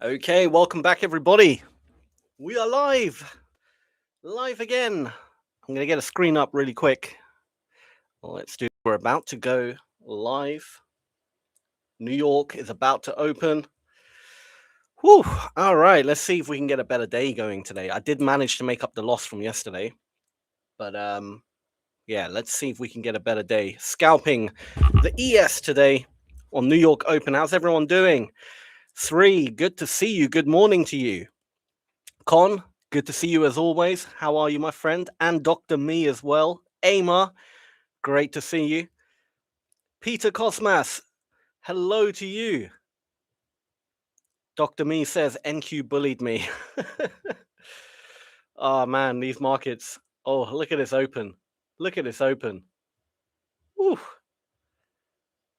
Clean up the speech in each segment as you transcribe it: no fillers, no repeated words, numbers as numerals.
Okay, welcome back, everybody. We are live again. I'm going to get a screen up really quick. Let's do. We're about to go live. New York is about to open. Whew. All right, let's see if we can get a better day going today. I did manage to make up the loss from yesterday, but yeah, let's see if we can get a better day. Scalping the ES today on New York Open. How's everyone doing? 3, good to see you. Good morning to you. Con, good to see you as always. How are you, my friend? And Dr. Me as well. Ama, great to see you. Peter Cosmas, hello to you. Dr. Me says NQ bullied me. Oh man, these markets. Oh, look at this open. Look at this open. Whew.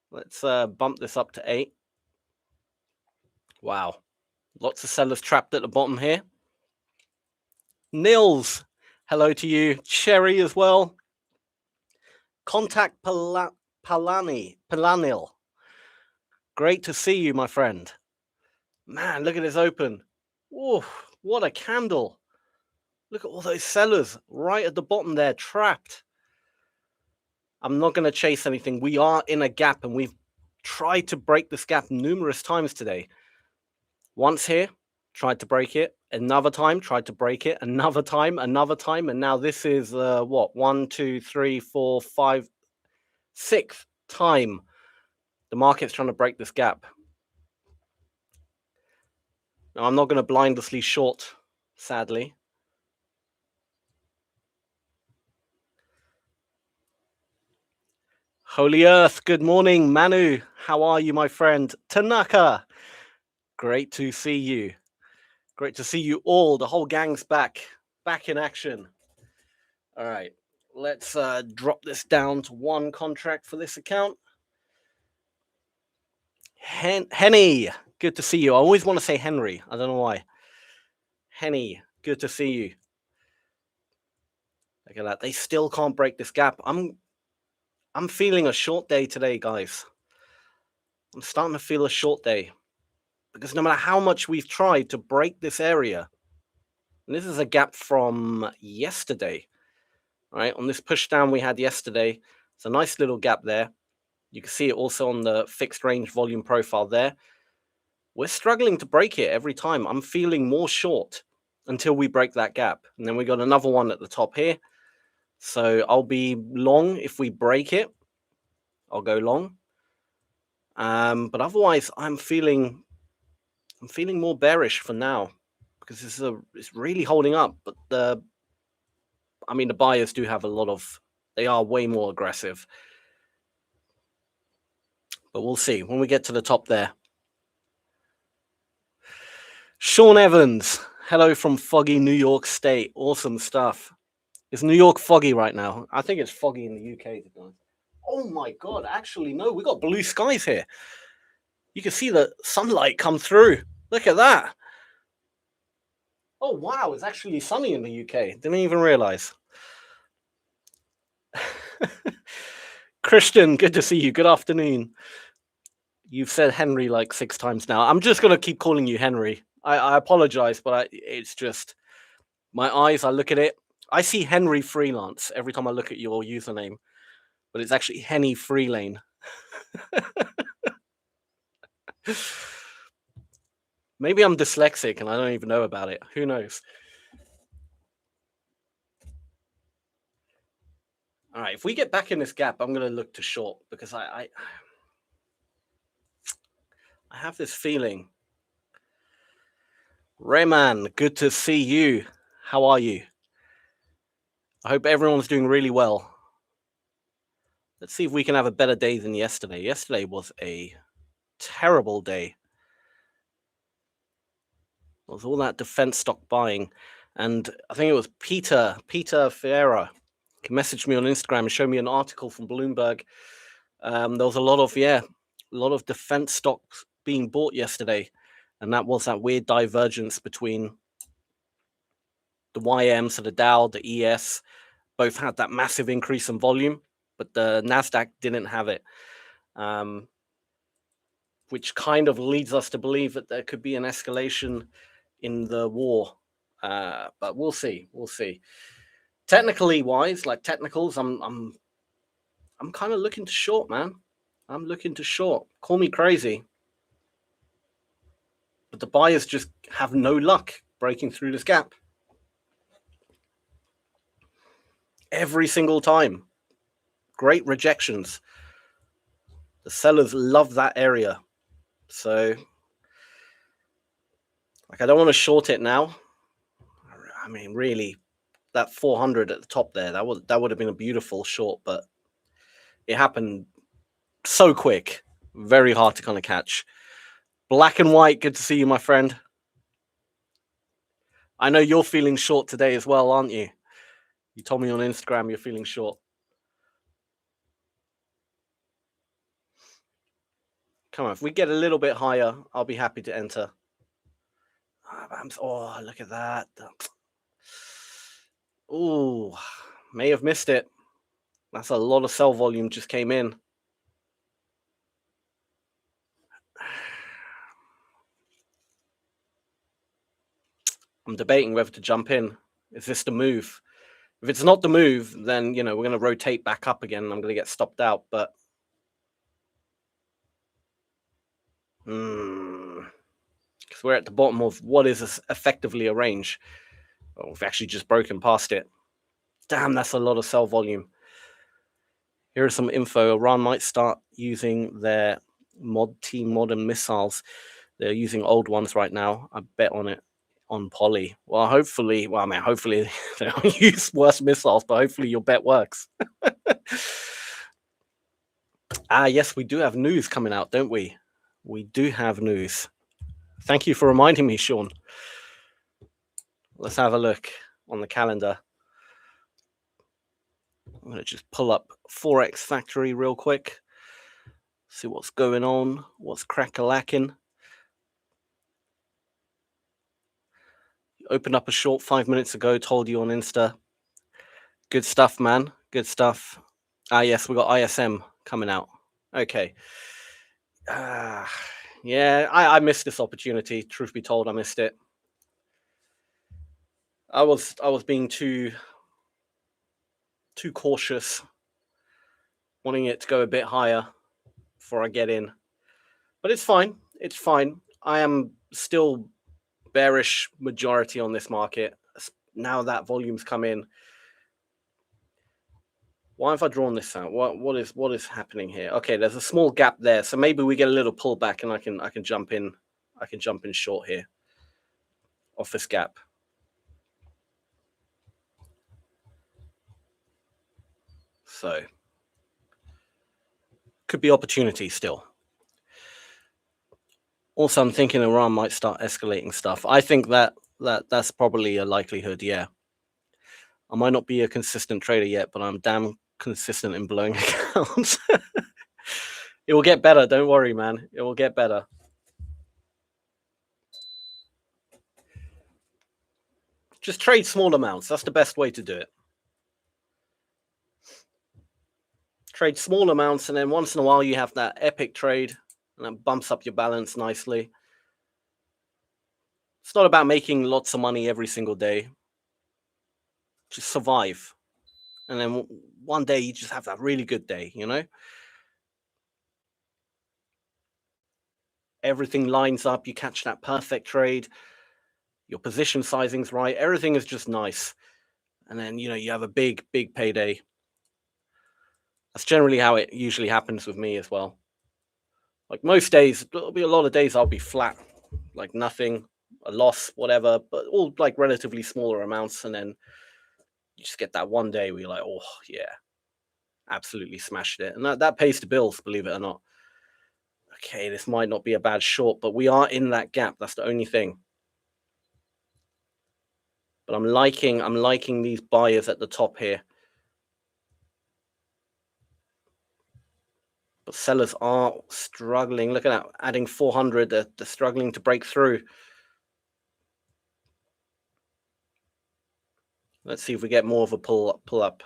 Let's bump this up to 8. Wow. Lots of sellers trapped at the bottom here. Nils, hello to you. Cherry as well. Contact Palanil. Great to see you, my friend. Man, look at this open. Whoa, what a candle. Look at all those sellers right at the bottom there, trapped. I'm not going to chase anything. We are in a gap, and we've tried to break this gap numerous times today. Once here, tried to break it. Another time, tried to break it. Another time. And now this is, what, 1, 2, 3, 4, 5, 6th time the market's trying to break this gap. Now, I'm not going to blindlessly short, sadly. Holy Earth, good morning. Manu, how are you, my friend? Tanaka, great to see you. Great to see you all. The whole gang's back in action. All right, let's drop this down to 1 contract for this account. Henny, good to see you. I always want to say Henry. I don't know why. Henny, good to see you. Look at that. They still can't break this gap. I'm feeling a short day today, guys. I'm starting to feel a short day because no matter how much we've tried to break this area, and this is a gap from yesterday, right? On this push down we had yesterday, it's a nice little gap there. You can see it also on the fixed range volume profile there. We're struggling to break it every time. I'm feeling more short until we break that gap. And then we got another one at the top here. So I'll be long if we break it. I'll go long. But otherwise, I'm feeling more bearish for now because it's really holding up. But the buyers do have they are way more aggressive. But we'll see when we get to the top there. Sean Evans, hello from foggy New York State. Awesome stuff. Is New York foggy right now? I think it's foggy in the UK, to be honest. Oh my God, actually, no, we got blue skies here. You can see the sunlight come through. Look at that. Oh, wow, it's actually sunny in the UK. Didn't even realize. Christian, good to see you. Good afternoon. You've said Henry like 6 times now. I'm just going to keep calling you Henry. I apologize, but it's just my eyes. I look at it. I see Henry Freelance every time I look at your username, but it's actually Henny Freelane. Maybe I'm dyslexic and I don't even know about it. Who knows? All right, if we get back in this gap, I'm going to look to short because I have this feeling. Rayman, good to see you. How are you? I hope everyone's doing really well. Let's see if we can have a better day than yesterday. Yesterday was a terrible day. It was all that defense stock buying. And I think it was Peter Ferreira. He messaged me on Instagram and showed me an article from Bloomberg. There was a lot of defense stocks being bought yesterday. And that was that weird divergence between the YM, so the Dow, the ES, both had that massive increase in volume, but the Nasdaq didn't have it. which kind of leads us to believe that there could be an escalation in the war. But we'll see. We'll see. Technically wise, like technicals, I'm kind of looking to short, man. I'm looking to short. Call me crazy. But the buyers just have no luck breaking through this gap. Every single time. Great rejections. The sellers love that area. So, like, I don't want to short it now. I mean, really, that 400 at the top there, that would have been a beautiful short, but it happened so quick. Very hard to kind of catch. Black and white, good to see you, my friend. I know you're feeling short today as well, aren't you? You told me on Instagram you're feeling short. Come on, if we get a little bit higher, I'll be happy to enter. Oh, look at that. Oh, may have missed it. That's a lot of sell volume just came in. I'm debating whether to jump in. Is this the move? If it's not the move, then, we're going to rotate back up again and I'm going to get stopped out. But because we're at the bottom of what is effectively a range. Well, we've actually just broken past it. Damn, that's a lot of sell volume. Here is some info. Iran might start using their modern missiles. They're using old ones right now. I bet on it. On poly. Well, hopefully they don't use worse missiles, but hopefully your bet works. Yes, we do have news coming out, don't we? We do have news. Thank you for reminding me, Sean. Let's have a look on the calendar. I'm going to just pull up Forex Factory real quick. See what's going on. What's crack-a-lacking. Opened up a short 5 minutes ago, told you on Insta. Good stuff, man. Good stuff. Yes, we got ISM coming out. Okay. Yeah, I missed this opportunity. Truth be told, I missed it. I was being too cautious, wanting it to go a bit higher before I get in. But it's fine. It's fine. I am still bearish majority on this market. Now that volume's come in. Why have I drawn this out? What is happening here? Okay, there's a small gap there, so maybe we get a little pullback and I can jump in. I can jump in short here off this gap. So could be opportunity still. Also, I'm thinking Iran might start escalating stuff. I think that's probably a likelihood. Yeah, I might not be a consistent trader yet, but I'm damn consistent in blowing accounts. It will get better. Don't worry, man. It will get better. Just trade small amounts. That's the best way to do it. Trade small amounts, and then once in a while you have that epic trade, and that bumps up your balance nicely. It's not about making lots of money every single day. Just survive. And then one day you just have that really good day, Everything lines up. You catch that perfect trade. Your position sizing's right. Everything is just nice. And then, you have a big, big payday. That's generally how it usually happens with me as well. Like most days, there'll be a lot of days I'll be flat, like nothing, a loss, whatever, but all like relatively smaller amounts. And then you just get that one day where you're like, oh, yeah, absolutely smashed it. And that pays the bills, believe it or not. Okay, this might not be a bad short, but we are in that gap. That's the only thing. But I'm liking these buyers at the top here. But sellers are struggling. Look at that, adding 400. They're struggling to break through. Let's see if we get more of a pull up.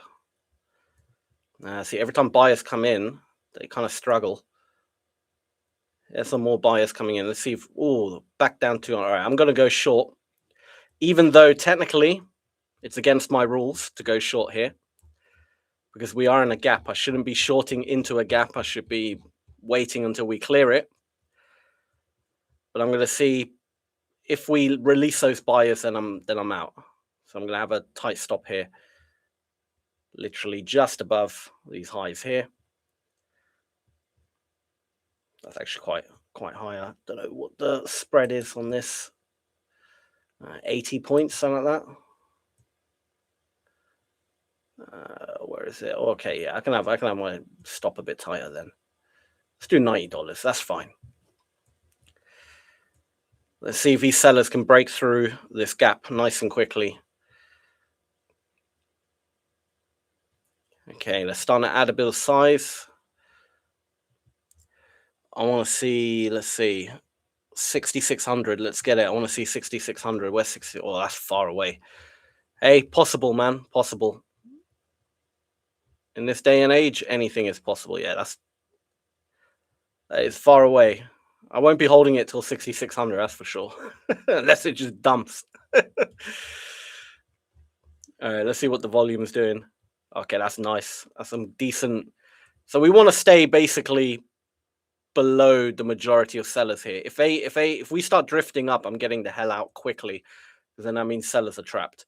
See, every time buyers come in, they kind of struggle. There's some more buyers coming in. Let's see if, oh, back down to, all right, I'm going to go short. Even though technically it's against my rules to go short here, because we are in a gap. I shouldn't be shorting into a gap. I should be waiting until we clear it. But I'm going to see if we release those buyers, then I'm out. So I'm going to have a tight stop here, literally just above these highs here. That's actually quite high. I don't know what the spread is on this. 80 points, something like that. Where is it? Okay, yeah, I can have my stop a bit tighter then. Let's do $90. That's fine. Let's see if these sellers can break through this gap nice and quickly. Okay, let's start to add a bit of size. I want to see, let's see, 6,600. Let's get it. I want to see 6,600. Where's 60? Oh, that's far away. Hey, possible, man. Possible. In this day and age, anything is possible. Yeah, that is far away. I won't be holding it till 6,600, that's for sure. Unless it just dumps. All right, let's see what the volume is doing. Okay, that's nice. That's some decent. So we want to stay basically below the majority of sellers here. If we start drifting up, I'm getting the hell out quickly, because then that means sellers are trapped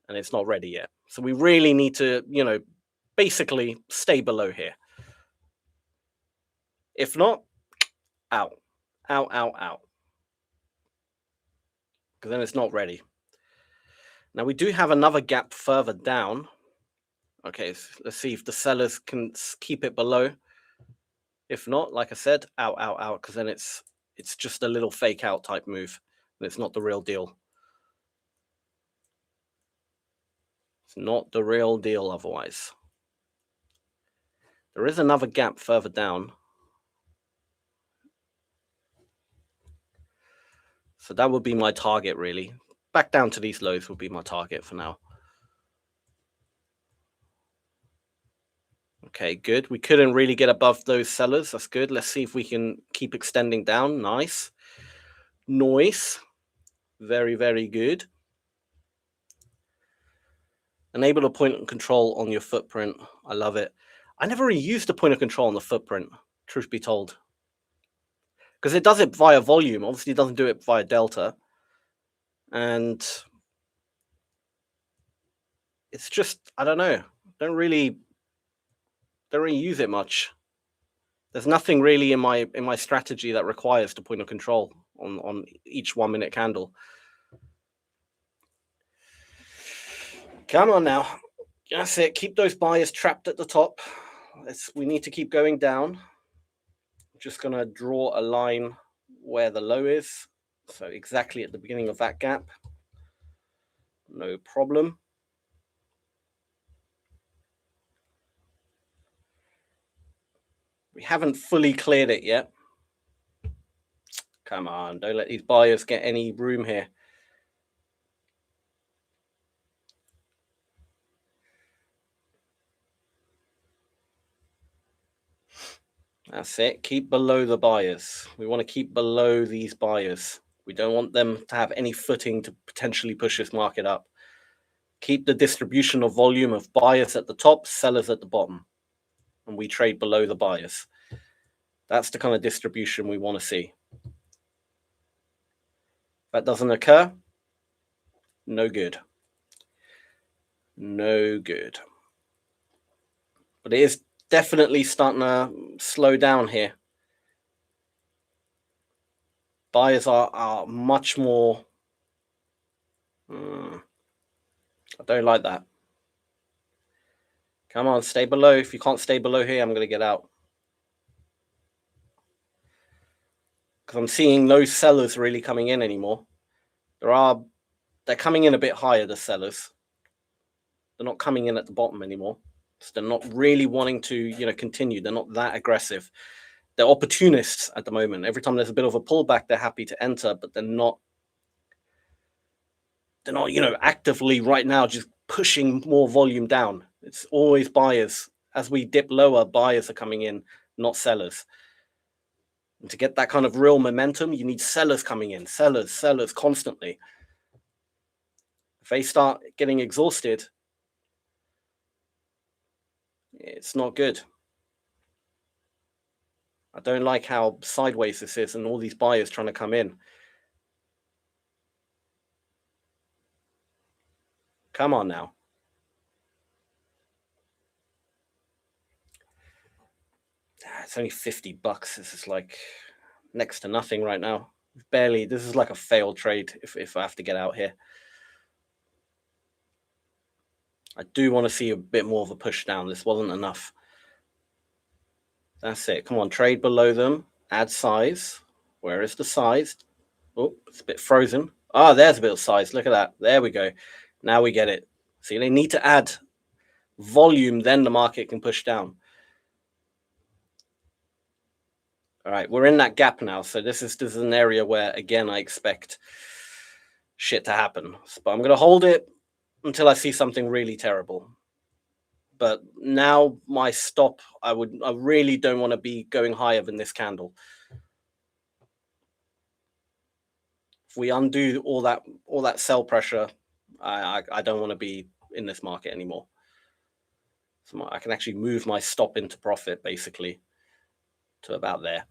and it's not ready yet. So we really need to, basically stay below here. If not, out. Because then it's not ready. Now we do have another gap further down. Okay, so let's see if the sellers can keep it below. If not, like I said, out, because then it's just a little fake out type move, and it's not the real deal. It's not the real deal otherwise. There is another gap further down. So that would be my target, really. Back down to these lows would be my target for now. Okay, good. We couldn't really get above those sellers. That's good. Let's see if we can keep extending down. Nice. Nice. Very, very good. Enable a point of control on your footprint. I love it. I never really used a point of control on the footprint, truth be told. Because it does it via volume. Obviously, it doesn't do it via delta. And it's just, I don't know. Don't really use it much. There's nothing really in my strategy that requires the point of control on each 1 minute candle. Come on now. That's it. Keep those buyers trapped at the top. We need to keep going down. I'm just going to draw a line where the low is. So exactly at the beginning of that gap. No problem. We haven't fully cleared it yet. Come on, don't let these buyers get any room here. That's it. Keep below the buyers. We want to keep below these buyers. We don't want them to have any footing to potentially push this market up. Keep the distribution of volume of buyers at the top, sellers at the bottom. And we trade below the buyers. That's the kind of distribution we want to see. If that doesn't occur, no good. No good. But it is definitely starting to slow down here. Buyers are much more. I don't like that. Come on, stay below. If you can't stay below here, I'm going to get out. Because I'm seeing no sellers really coming in anymore. They're coming in a bit higher, the sellers. They're not coming in at the bottom anymore. So they're not really wanting to, continue. They're not that aggressive. They're opportunists at the moment. Every time there's a bit of a pullback, they're happy to enter, but they're not, actively right now just pushing more volume down. It's always buyers. As we dip lower, buyers are coming in, not sellers. And to get that kind of real momentum, you need sellers coming in, sellers constantly. If they start getting exhausted, it's not good. I don't like how sideways this is and all these buyers trying to come in. Come on now. It's only $50. This is like next to nothing right now. Barely. This is like a failed trade if I have to get out here. I do want to see a bit more of a push down. This wasn't enough. That's it. Come on, trade below them. Add size. Where is the size? Oh, it's a bit frozen. Ah, there's a bit of size. Look at that. There we go. Now we get it. See, they need to add volume, then the market can push down. All right, we're in that gap now. So this is an area where, again, I expect shit to happen. But I'm going to hold it until I see something really terrible. But now my stop, I really don't want to be going higher than this candle. If we undo all that sell pressure, I don't want to be in this market anymore. So I can actually move my stop into profit basically to about there.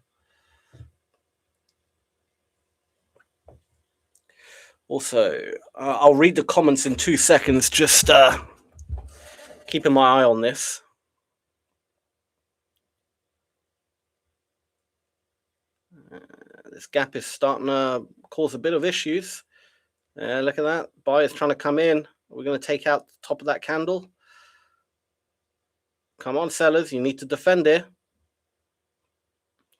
Also, I'll read the comments in 2 seconds, just keeping my eye on this. This gap is starting to cause a bit of issues. Look at that. Buyers trying to come in. We're going to take out the top of that candle. Come on, sellers. You need to defend it.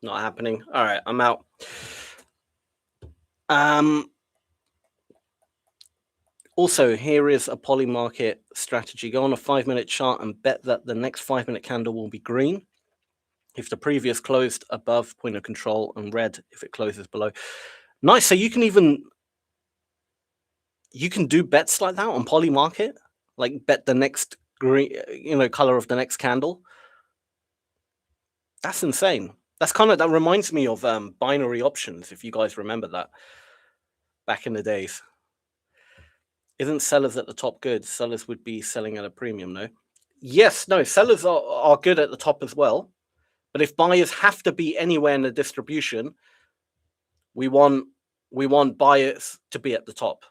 Not happening. All right, I'm out. Also, here is a polymarket strategy. Go on a 5-minute chart and bet that the next 5-minute candle will be green if the previous closed above point of control, and red if it closes below. Nice. So you can do bets like that on polymarket, like bet the next green, color of the next candle. That's insane. That reminds me of binary options, if you guys remember that back in the days. Isn't sellers at the top good? Sellers would be selling at a premium, no? Yes, no, sellers are good at the top as well. But if buyers have to be anywhere in the distribution, we want buyers to be at the top,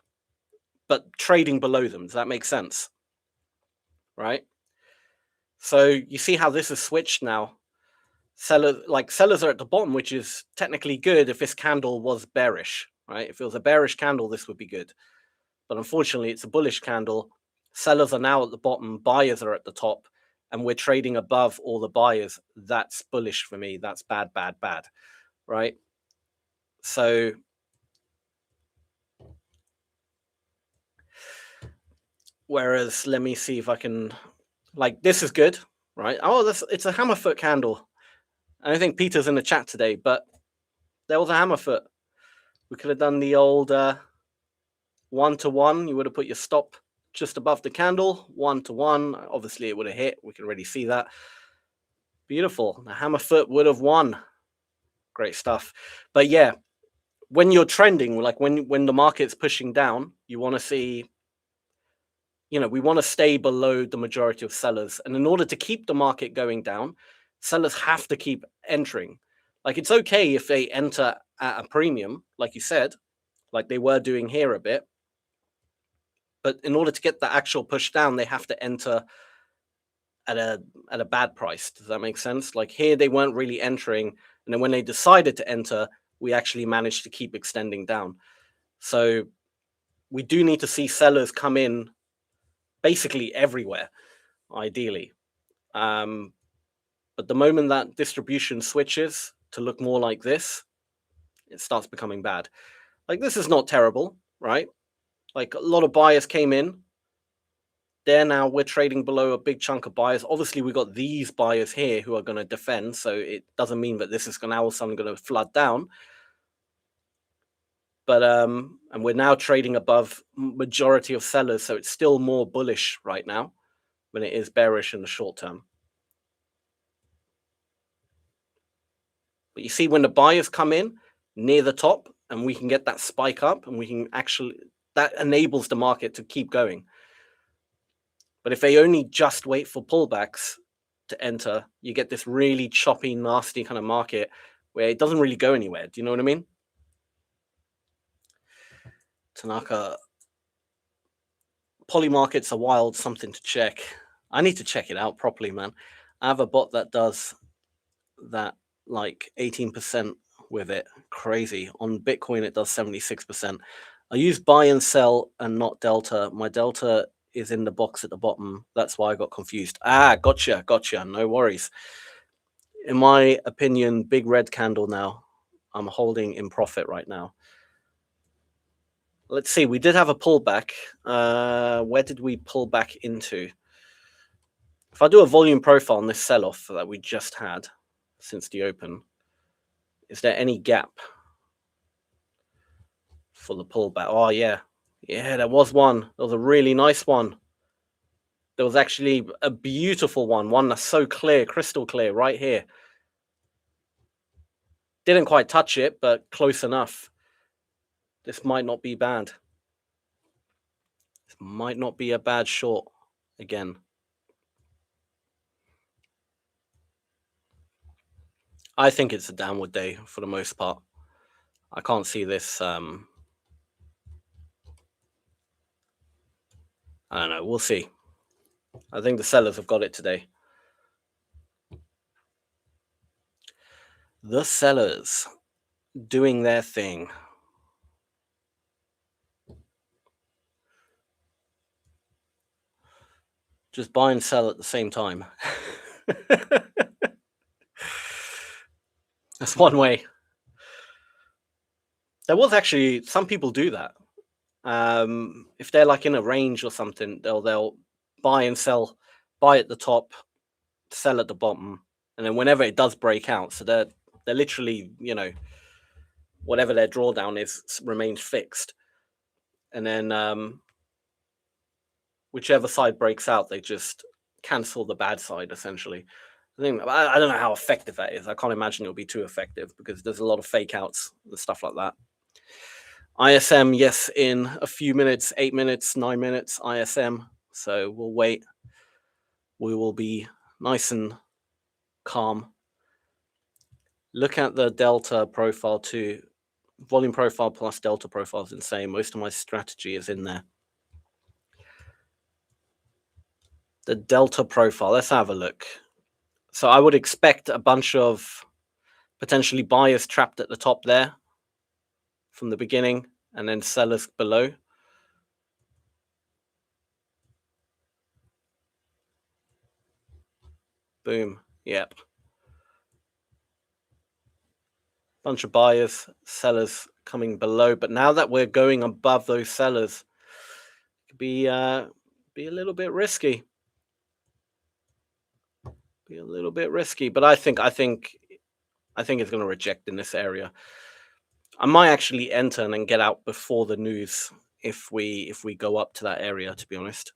but trading below them. Does that make sense? Right? So you see how this is switched now. Sellers are at the bottom, which is technically good if this candle was bearish, right? If it was a bearish candle, this would be good. But unfortunately, it's a bullish candle. Sellers are now at the bottom, buyers are at the top, and we're trading above all the buyers. That's bullish for me. That's bad, right? So whereas, let me see if I can, this is good, right? Oh, it's a hammer foot candle. I don't think Peter's in the chat today, but there was a hammer foot. We could have done the old 1-to-1. You would have put your stop just above the candle, 1-to-1. Obviously, it would have hit. We can already see that. Beautiful. The hammer foot would have won. Great stuff. But yeah, when you're trending, like when the market's pushing down, you want to see, we want to stay below the majority of sellers. And in order to keep the market going down, sellers have to keep entering. Like, it's okay if they enter at a premium, like you said, like they were doing here a bit. But in order to get the actual push down, they have to enter at a bad price. Does that make sense? Like here, they weren't really entering. And then when they decided to enter, we actually managed to keep extending down. So we do need to see sellers come in basically everywhere, ideally. But the moment that distribution switches to look more like this, it starts becoming bad. Like, this is not terrible, right? Like, a lot of buyers came in. There now, we're trading below a big chunk of buyers. Obviously, we've got these buyers here who are going to defend. So it doesn't mean that this is now all of a sudden going to flood down. But and we're now trading above majority of sellers. So it's still more bullish right now than it is bearish in the short term. But you see, when the buyers come in near the top and we can get that spike up and we can actually, that enables the market to keep going. But if they only just wait for pullbacks to enter, you get this really choppy, nasty kind of market where it doesn't really go anywhere. Do you know what I mean? Tanaka, poly markets are wild, something to check. I need to check it out properly, man. I have a bot that does that like 18% with it. Crazy. On Bitcoin, it does 76%. I use buy and sell and not delta. My delta is in the box at the bottom. That's why I got confused. Ah, gotcha. No worries. In my opinion, big red candle now. I'm holding in profit right now. Let's see. We did have a pullback. Where did we pull back into? If I do a volume profile on this sell-off that we just had since the open, is there any gap for the pullback? Oh, yeah. Yeah, there was one. There was a really nice one. There was actually a beautiful one that's so clear, crystal clear, right here. Didn't quite touch it, but close enough. This might not be bad. This might not be a bad short again. I think it's a downward day for the most part. I can't see this. I don't know. We'll see. I think the sellers have got it today. The sellers doing their thing. Just buy and sell at the same time. That's one way. There was actually, some people do that. If they're like in a range or something, they'll buy and sell, buy at the top, sell at the bottom, and then whenever it does break out, so they're literally, you know, whatever their drawdown is remains fixed, and then whichever side breaks out, they just cancel the bad side essentially. I don't know how effective that is. I can't imagine it'll be too effective because there's a lot of fake outs and stuff like that. ISM, yes, in a few minutes, 8 minutes, 9 minutes, ISM. So we'll wait. We will be nice and calm. Look at the delta profile too. Volume profile plus delta profile is insane. Most of my strategy is in there. The delta profile, let's have a look. So I would expect a bunch of potentially buyers trapped at the top there from the beginning and then sellers below. Boom. Yep. Bunch of buyers, sellers coming below. But now that we're going above those sellers, it could be a little bit risky. Be a little bit risky. But I think it's going to reject in this area. I might actually enter and then get out before the news if we go up to that area, to be honest.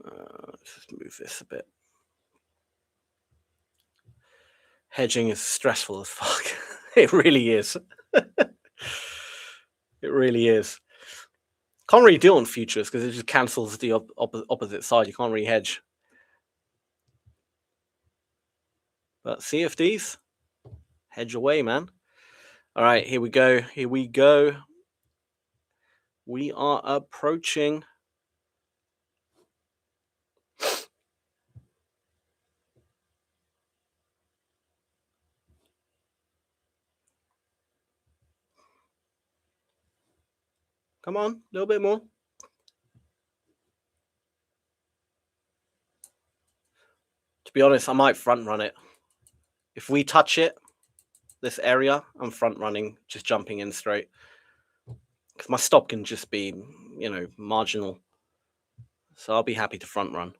Let's just move this a bit. Hedging is stressful as fuck. It really is. It really is. Can't really deal on futures because it just cancels the opposite side. You can't really hedge. But CFDs, hedge away, man. All right, here we go. Here we go. We are approaching. Come on, a little bit more. To be honest, I might front run it. If we touch it, this area, I'm front running, just jumping in straight. Because my stop can just be, you know, marginal. So I'll be happy to front run.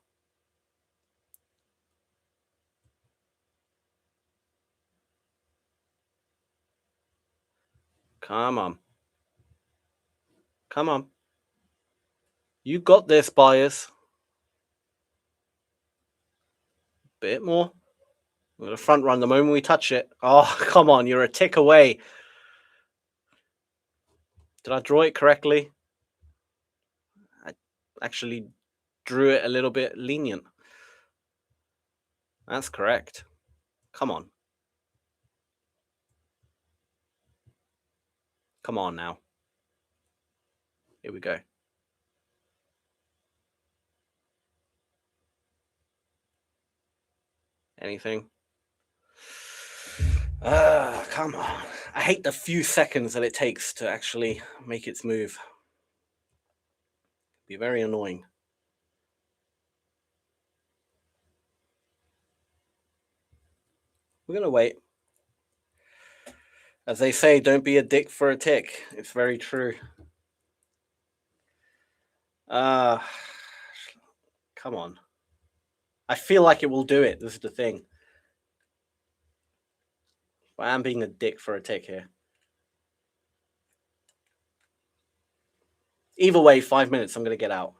Come on. Come on. You got this, buyers. Bit more. We're going to front run the moment we touch it. Oh, come on. You're a tick away. Did I draw it correctly? I actually drew it a little bit lenient. That's correct. Come on. Come on now. Here we go. Anything? Come on. I hate the few seconds that it takes to actually make its move. Be very annoying. We're going to wait. As they say, don't be a dick for a tick. It's very true. Come on. I feel like it will do it. This is the thing. But I am being a dick for a tick here. Either way, 5 minutes, I'm going to get out.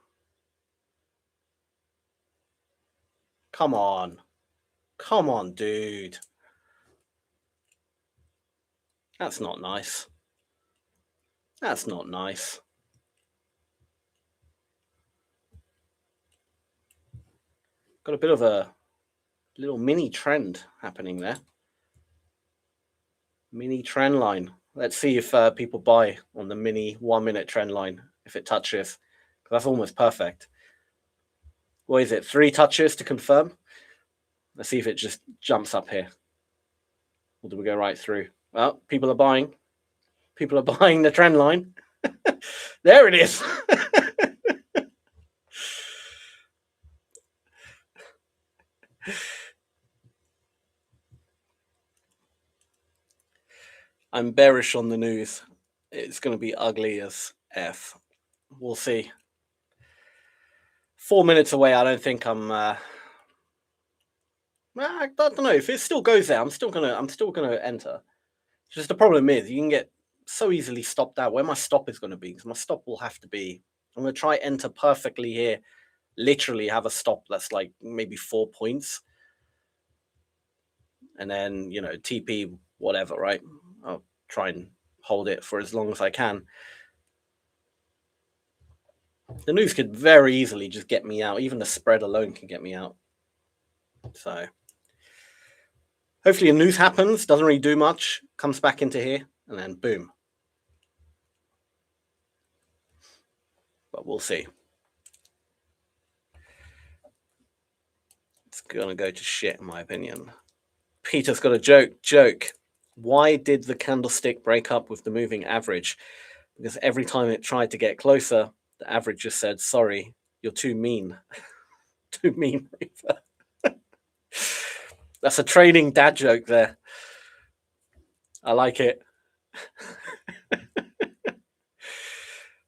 Come on. Come on, dude. That's not nice. That's not nice. Got a bit of a little mini trend happening there. Mini trend line. Let's see if people buy on the mini 1 minute trend line if it touches. That's almost perfect. What is it? 3 touches to confirm? Let's see if it just jumps up here. Or do we go right through? Well, people are buying. People are buying the trend line. There it is. I'm bearish on the news. It's going to be ugly as F. We'll see. 4 minutes away. I don't think I'm. I don't know if it still goes there. I'm still gonna enter. Just the problem is you can get so easily stopped out. Where my stop is going to be, because my stop will have to be. I'm going to try enter perfectly here. Literally have a stop that's like maybe 4 points, and then TP whatever. Right. I'll try and hold it for as long as I can. The news could very easily just get me out. Even the spread alone can get me out. So hopefully the news happens, doesn't really do much, comes back into here, and then boom. But we'll see. It's gonna go to shit, in my opinion. Peter's got a joke. Why did the candlestick break up with the moving average? Because every time it tried to get closer, the average just said, sorry, you're too mean. Too mean. That's a trading dad joke there. I like it.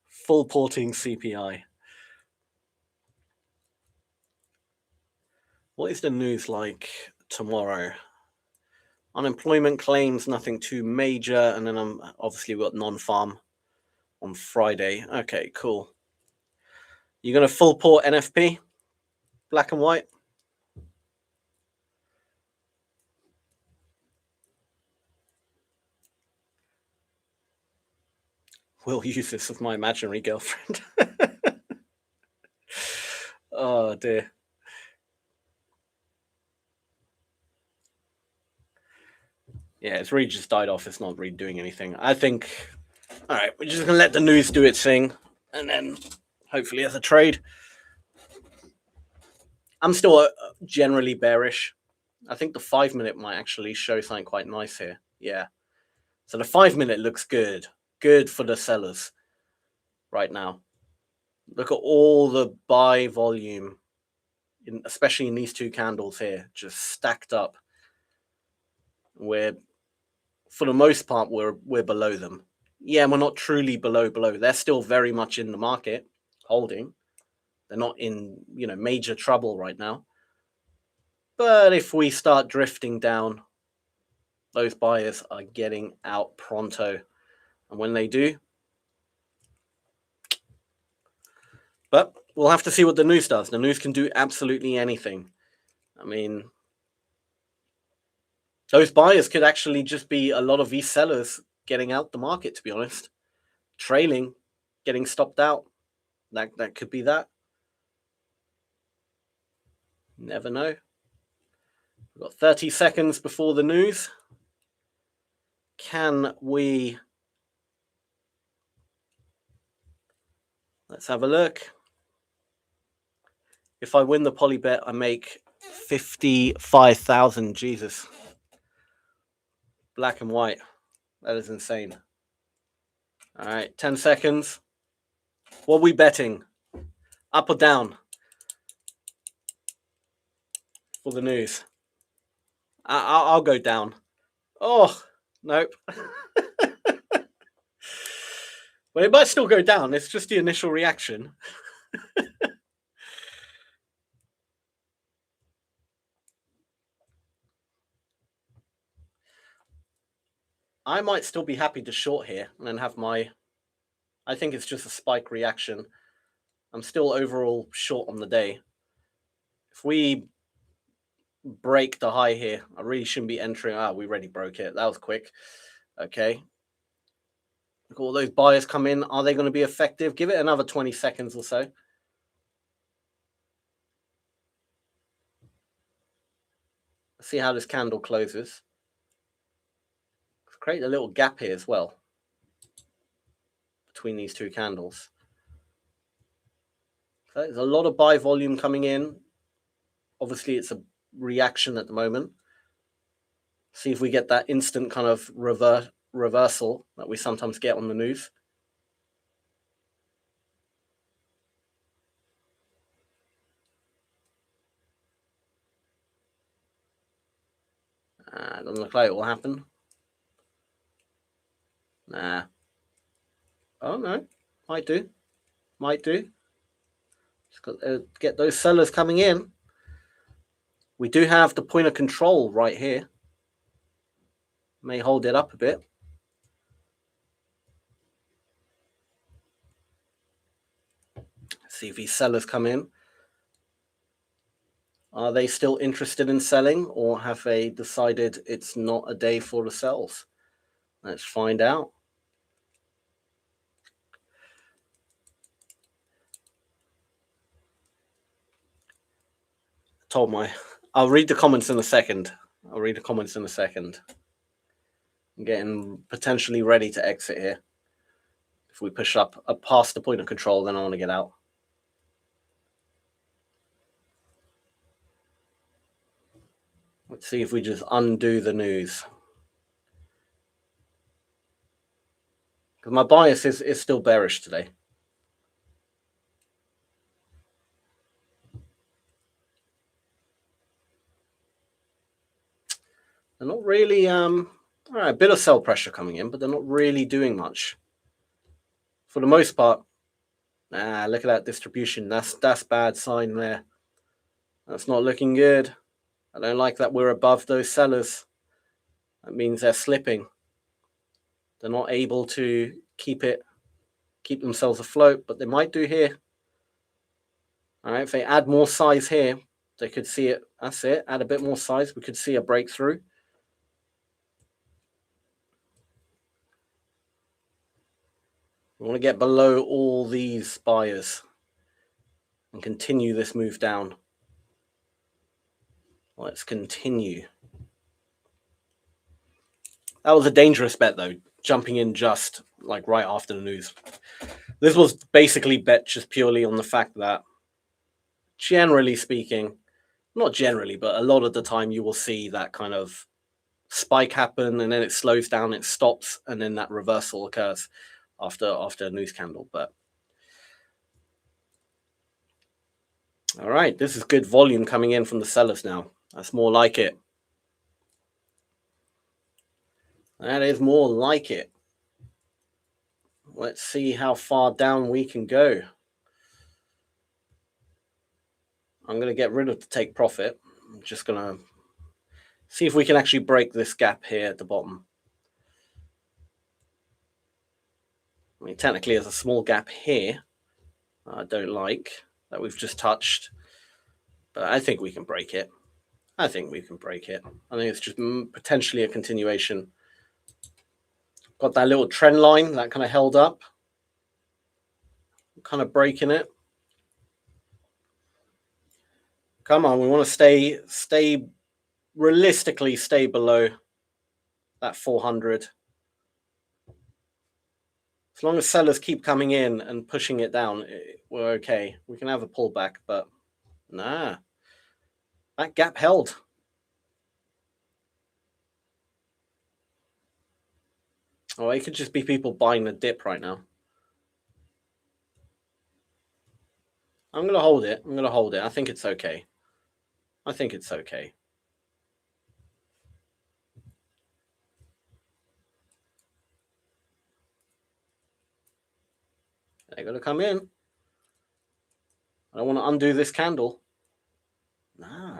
Full porting CPI. What is the news like tomorrow? Unemployment claims, nothing too major. And then obviously we've got non-farm on Friday. Okay, cool. You're going to full port NFP? Black and white? We'll use this with my imaginary girlfriend. Oh, dear. Yeah, it's really just died off. It's not really doing anything. I think, all right, we're just going to let the news do its thing. And then hopefully as a trade. I'm still generally bearish. I think the 5 minute might actually show something quite nice here. Yeah. So the 5 minute looks good. Good for the sellers right now. Look at all the buy volume, especially in these 2 candles here, just stacked up. For the most part, we're below them. Yeah, we're not truly below. They're still very much in the market, holding. They're not in, major trouble right now. But if we start drifting down, those buyers are getting out pronto. And when they do, but we'll have to see what the news does. The news can do absolutely anything. I mean, Those buyers could actually just be a lot of these sellers getting out the market, to be honest. Trailing, getting stopped out. That could be that. Never know. We've got 30 seconds before the news. Can we... Let's have a look. If I win the poly bet, I make 55,000. Jesus. Black and white. That is insane. All right, 10 seconds. What are we betting? Up or down? For the news. I'll go down. Oh, nope. Well, it might still go down. It's just the initial reaction. I might still be happy to short here and then have my... I think it's just a spike reaction. I'm still overall short on the day. If we break the high here, I really shouldn't be entering. We already broke it. That was quick. Okay. Look, all those buyers come in. Are they going to be effective? Give it another 20 seconds or so. Let's see how this candle closes. Let's create a little gap here as well between these two candles. So there's a lot of buy volume coming in. Obviously, it's a reaction at the moment. See if we get that instant kind of reversal that we sometimes get on the news. Doesn't look like it will happen. Nah. Oh, no. Might do. Might do. Just got to get those sellers coming in. We do have the point of control right here. May hold it up a bit. See if these sellers come in. Are they still interested in selling, or have they decided it's not a day for the sells? Let's find out. I'll read the comments in a second. I'm getting potentially ready to exit here. If we push up past the point of control, then I want to get out. Let's see if we just undo the news. Because my bias is still bearish today. They're not really, all right, a bit of sell pressure coming in, but they're not really doing much. For the most part, look at that distribution. That's bad sign there. That's not looking good. I don't like that we're above those sellers. That means they're slipping. They're not able to keep themselves afloat, but they might do here. All right, if they add more size here, they could see it. That's it. Add a bit more size. We could see a breakthrough. We want to get below all these buyers and continue this move down. Let's continue. That was a dangerous bet, though, jumping in just like right after the news. This was basically bet just purely on the fact that, generally speaking, not generally, but a lot of the time you will see that kind of spike happen, and then it slows down, it stops, and then that reversal occurs after a news candle. But all right, this is good volume coming in from the sellers now. That's more like it. That is more like it. Let's see how far down we can go. I'm going to get rid of the take profit. I'm just going to see if we can actually break this gap here at the bottom. I mean, technically, there's a small gap here I don't like that we've just touched, but I think we can break it. I think we can break it. I think it's just potentially a continuation. Got that little trend line that kind of held up. Kind of breaking it. Come on, we want to stay realistically stay below that 400. As long as sellers keep coming in and pushing it down, we're okay. We can have a pullback, but nah. That gap held. Oh, it could just be people buying the dip right now. I'm going to hold it. I'm going to hold it. I think it's okay. I think it's okay. They're going to come in. I don't want to undo this candle. Nah.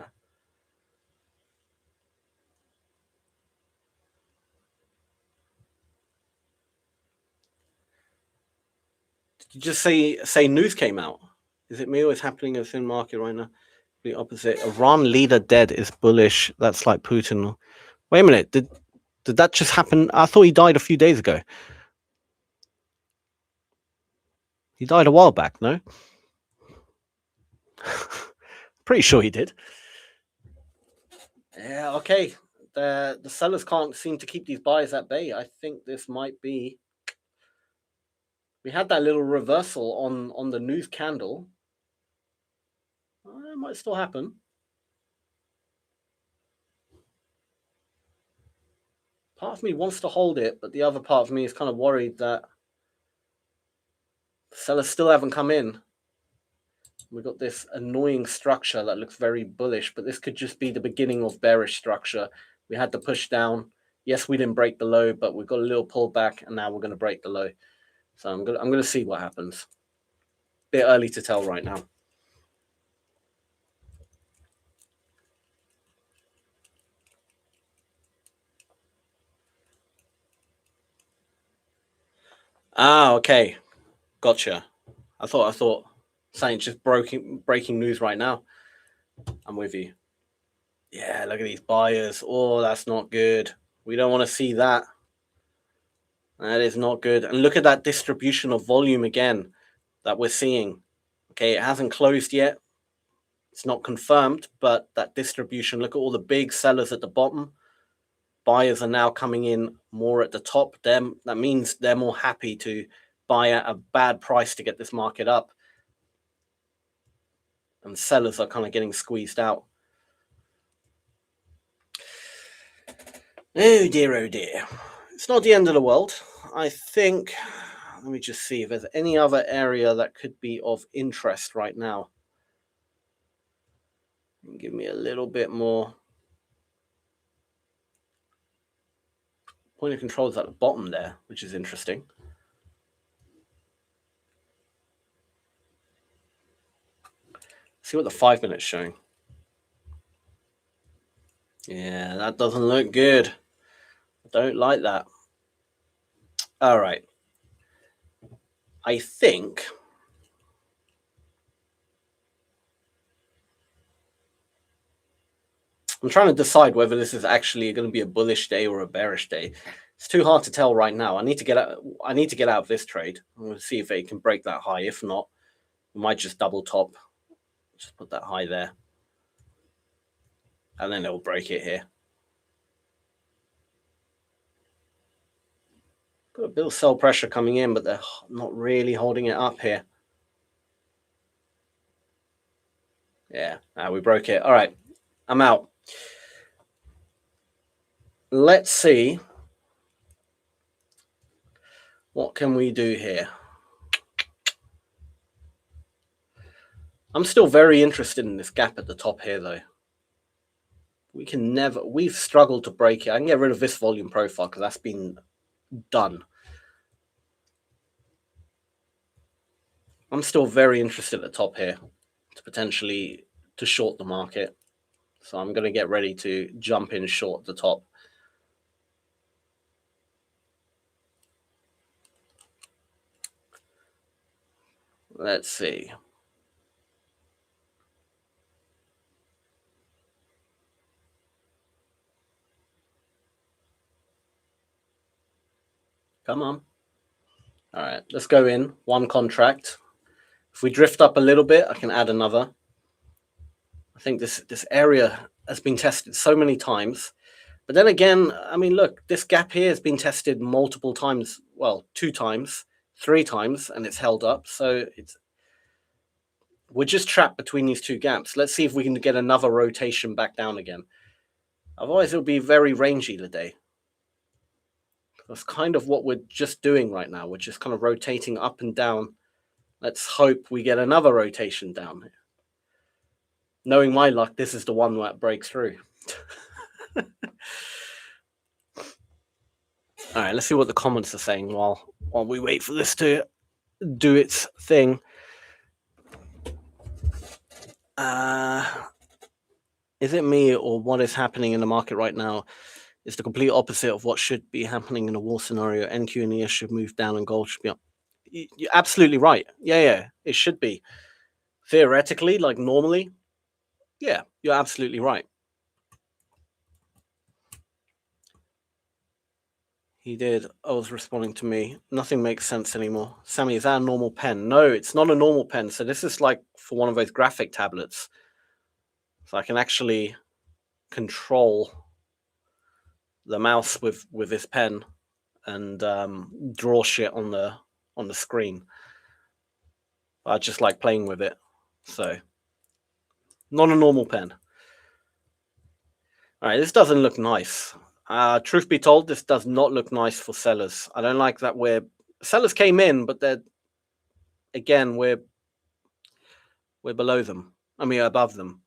Did you just say news came out? Is it me or is happening in the thin market right now? The opposite. Iran leader dead is bullish. That's like Putin. Wait a minute. Did that just happen? I thought he died a few days ago. He died a while back, no? Pretty sure he did. Yeah, okay. The sellers can't seem to keep these buyers at bay. I think this might be. We had that little reversal on the news candle. It might still happen. Part of me wants to hold it, but the other part of me is kind of worried that the sellers still haven't come in. We've got this annoying structure that looks very bullish, but this could just be the beginning of bearish structure. We had to push down. Yes, we didn't break the low, but we've got a little pullback, and now we're going to break the low. So I'm going to see what happens. Bit early to tell right now. Ah, okay, gotcha. I thought saying just breaking news right now. I'm with you. Yeah, look at these buyers. Oh, that's not good. We don't want to see that. That is not good. And look at that distribution of volume again that we're seeing. Okay, it hasn't closed yet. It's not confirmed, but that distribution, look at all the big sellers at the bottom. Buyers are now coming in more at the top. That means they're more happy to buy at a bad price to get this market up. And sellers are kind of getting squeezed out. Oh dear, oh dear. It's not the end of the world. I think, let me just see if there's any other area that could be of interest right now. Give me a little bit more. Point of control is at the bottom there, which is interesting. See what the 5 minutes showing. Yeah, that doesn't look good. I don't like that. All right. I think I'm trying to decide whether this is actually going to be a bullish day or a bearish day. It's too hard to tell right now. I need to get out of this trade. I'm going to see if it can break that high. If not, we might just double top. Just put that high there. And then it'll break it here. Got a bit of sell pressure coming in, but they're not really holding it up here. Yeah, we broke it. All right, I'm out. Let's see. What can we do here? I'm still very interested in this gap at the top here, though. We've struggled to break it. I can get rid of this volume profile because that's been done. I'm still very interested at the top here to potentially to short the market. So I'm going to get ready to jump in short the top. Let's see. Come on. All right, let's go in one contract. If we drift up a little bit, I can add another. I think this area has been tested so many times. But then again, I mean, look, this gap here has been tested multiple times. Well, 2 times, 3 times, and it's held up. So we're just trapped between these 2 gaps. Let's see if we can get another rotation back down again. Otherwise, it'll be very rangy today. That's kind of what we're just doing right now. We're just kind of rotating up and down. Let's hope we get another rotation down. Knowing my luck, this is the one that breaks through. All right, let's see what the comments are saying while we wait for this to do its thing. Is it me, or what is happening in the market right now is the complete opposite of what should be happening in a war scenario? NQ and ES should move down and gold should be up. You're absolutely right. Yeah, it should be. Theoretically, like normally, yeah, you're absolutely right. He did. I was responding to me. Nothing makes sense anymore. Sammy, is that a normal pen? No, it's not a normal pen. So this is like for one of those graphic tablets. So I can actually control the mouse with this pen and draw shit on the screen. I just like playing with it. So not a normal pen. All right, this doesn't look nice. Truth be told, this does not look nice for sellers. I don't like that sellers came in, but we're below them. I mean, above them.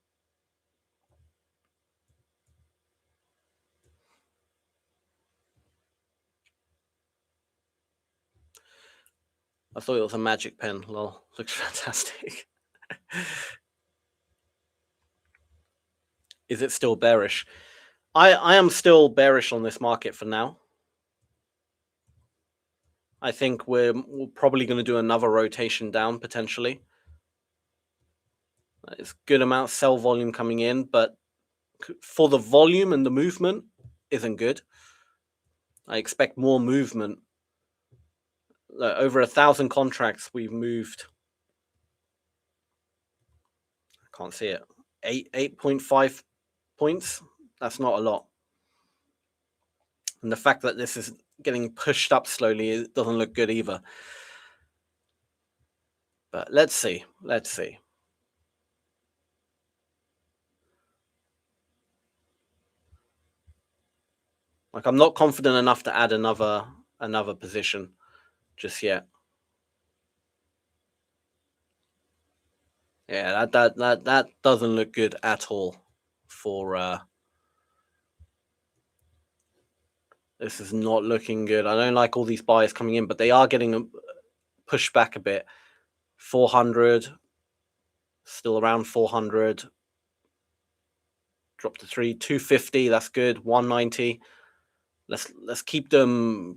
I thought it was a magic pen. Lol, looks fantastic. Is it still bearish? I am still bearish on this market for now. I think we're probably going to do another rotation down potentially. It's good amount of sell volume coming in, but for the volume and the movement isn't good. I expect more movement. Over 1,000 contracts we've moved. I can't see it. 8.5 points. That's not a lot. And the fact that this is getting pushed up slowly, it doesn't look good either. But let's see. Let's see. Like, I'm not confident enough to add another position just yet. Yeah, that doesn't look good at all for this is not looking good. I don't like all these buyers coming in, but they are getting pushed back a bit. 400, still around 400. Drop to 250. That's good. 190. Let's keep them,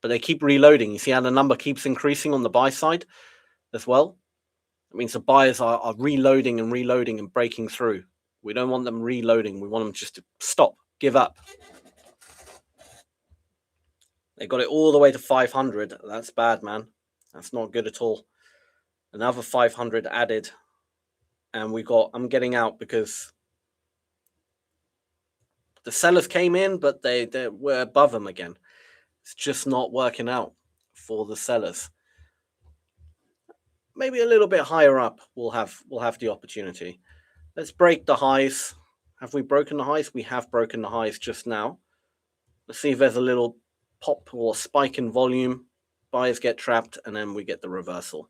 but they keep reloading. You see how the number keeps increasing on the buy side as well? It means the buyers are reloading and breaking through. We don't want them reloading. We want them just to stop, give up. They got it all the way to 500. That's bad, man. That's not good at all. Another 500 added. And I'm getting out because the sellers came in, but they were above them again. It's just not working out for the sellers. Maybe a little bit higher up, we'll have the opportunity. Let's break the highs. Have we broken the highs? We have broken the highs just now. Let's see if there's a little pop or spike in volume. Buyers get trapped, and then we get the reversal.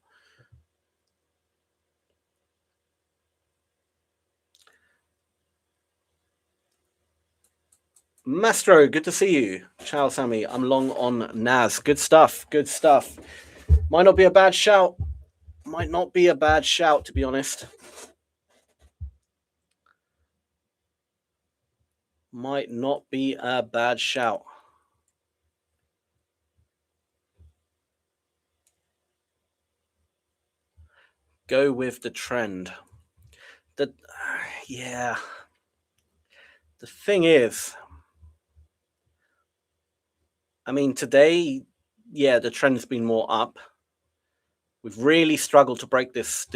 Mastro, good to see you. Ciao, Sammy. I'm long on Nas. Good stuff. Good stuff. Might not be a bad shout. Might not be a bad shout, to be honest. Might not be a bad shout. Go with the trend. Yeah. The thing is, I mean, today, yeah, the trend's been more up. We've really struggled to break this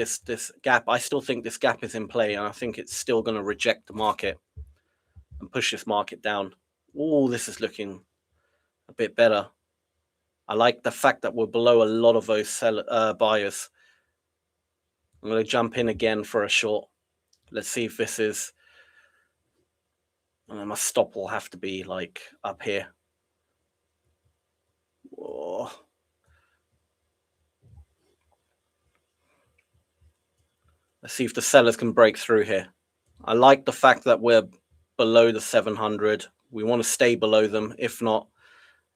gap. I still think this gap is in play, and I think it's still going to reject the market and push this market down. Oh, this is looking a bit better. I like the fact that we're below a lot of those buyers. I'm going to jump in again for a short. Let's see if this is... my stop will have to be like up here. Oh. Let's see if the sellers can break through here. I like the fact that we're below the 700. We want to stay below them. If not,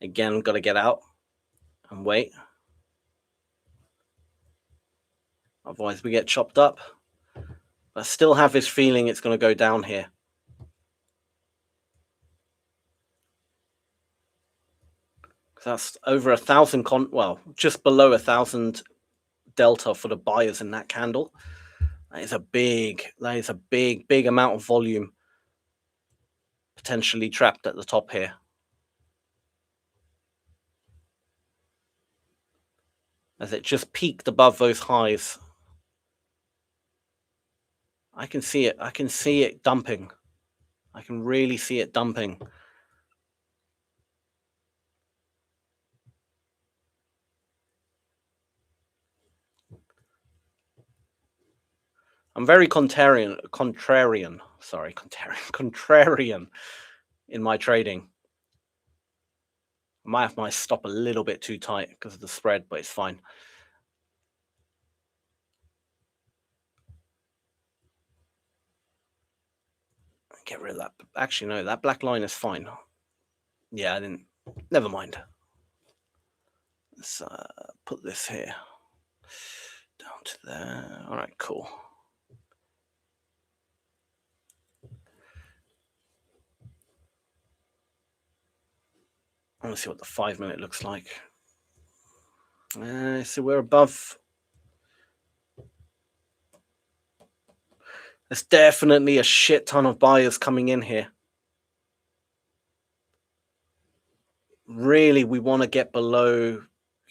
again, got to get out and wait. Otherwise, we get chopped up. I still have this feeling it's going to go down here. That's over 1,000 well, just below 1,000 delta for the buyers in that candle. That is a big amount of volume potentially trapped at the top here. As it just peaked above those highs. I can see it. I can see it dumping. I can really see it dumping. I'm very contrarian in my trading. I might have my stop a little bit too tight because of the spread, but it's fine. Get rid of that. Actually, no, that black line is fine. Yeah, I didn't. Never mind. Let's put this here. Down to there. All right, cool. I want to see what the 5 minute looks like. So we're above. There's definitely a shit ton of buyers coming in here. Really, we want to get below,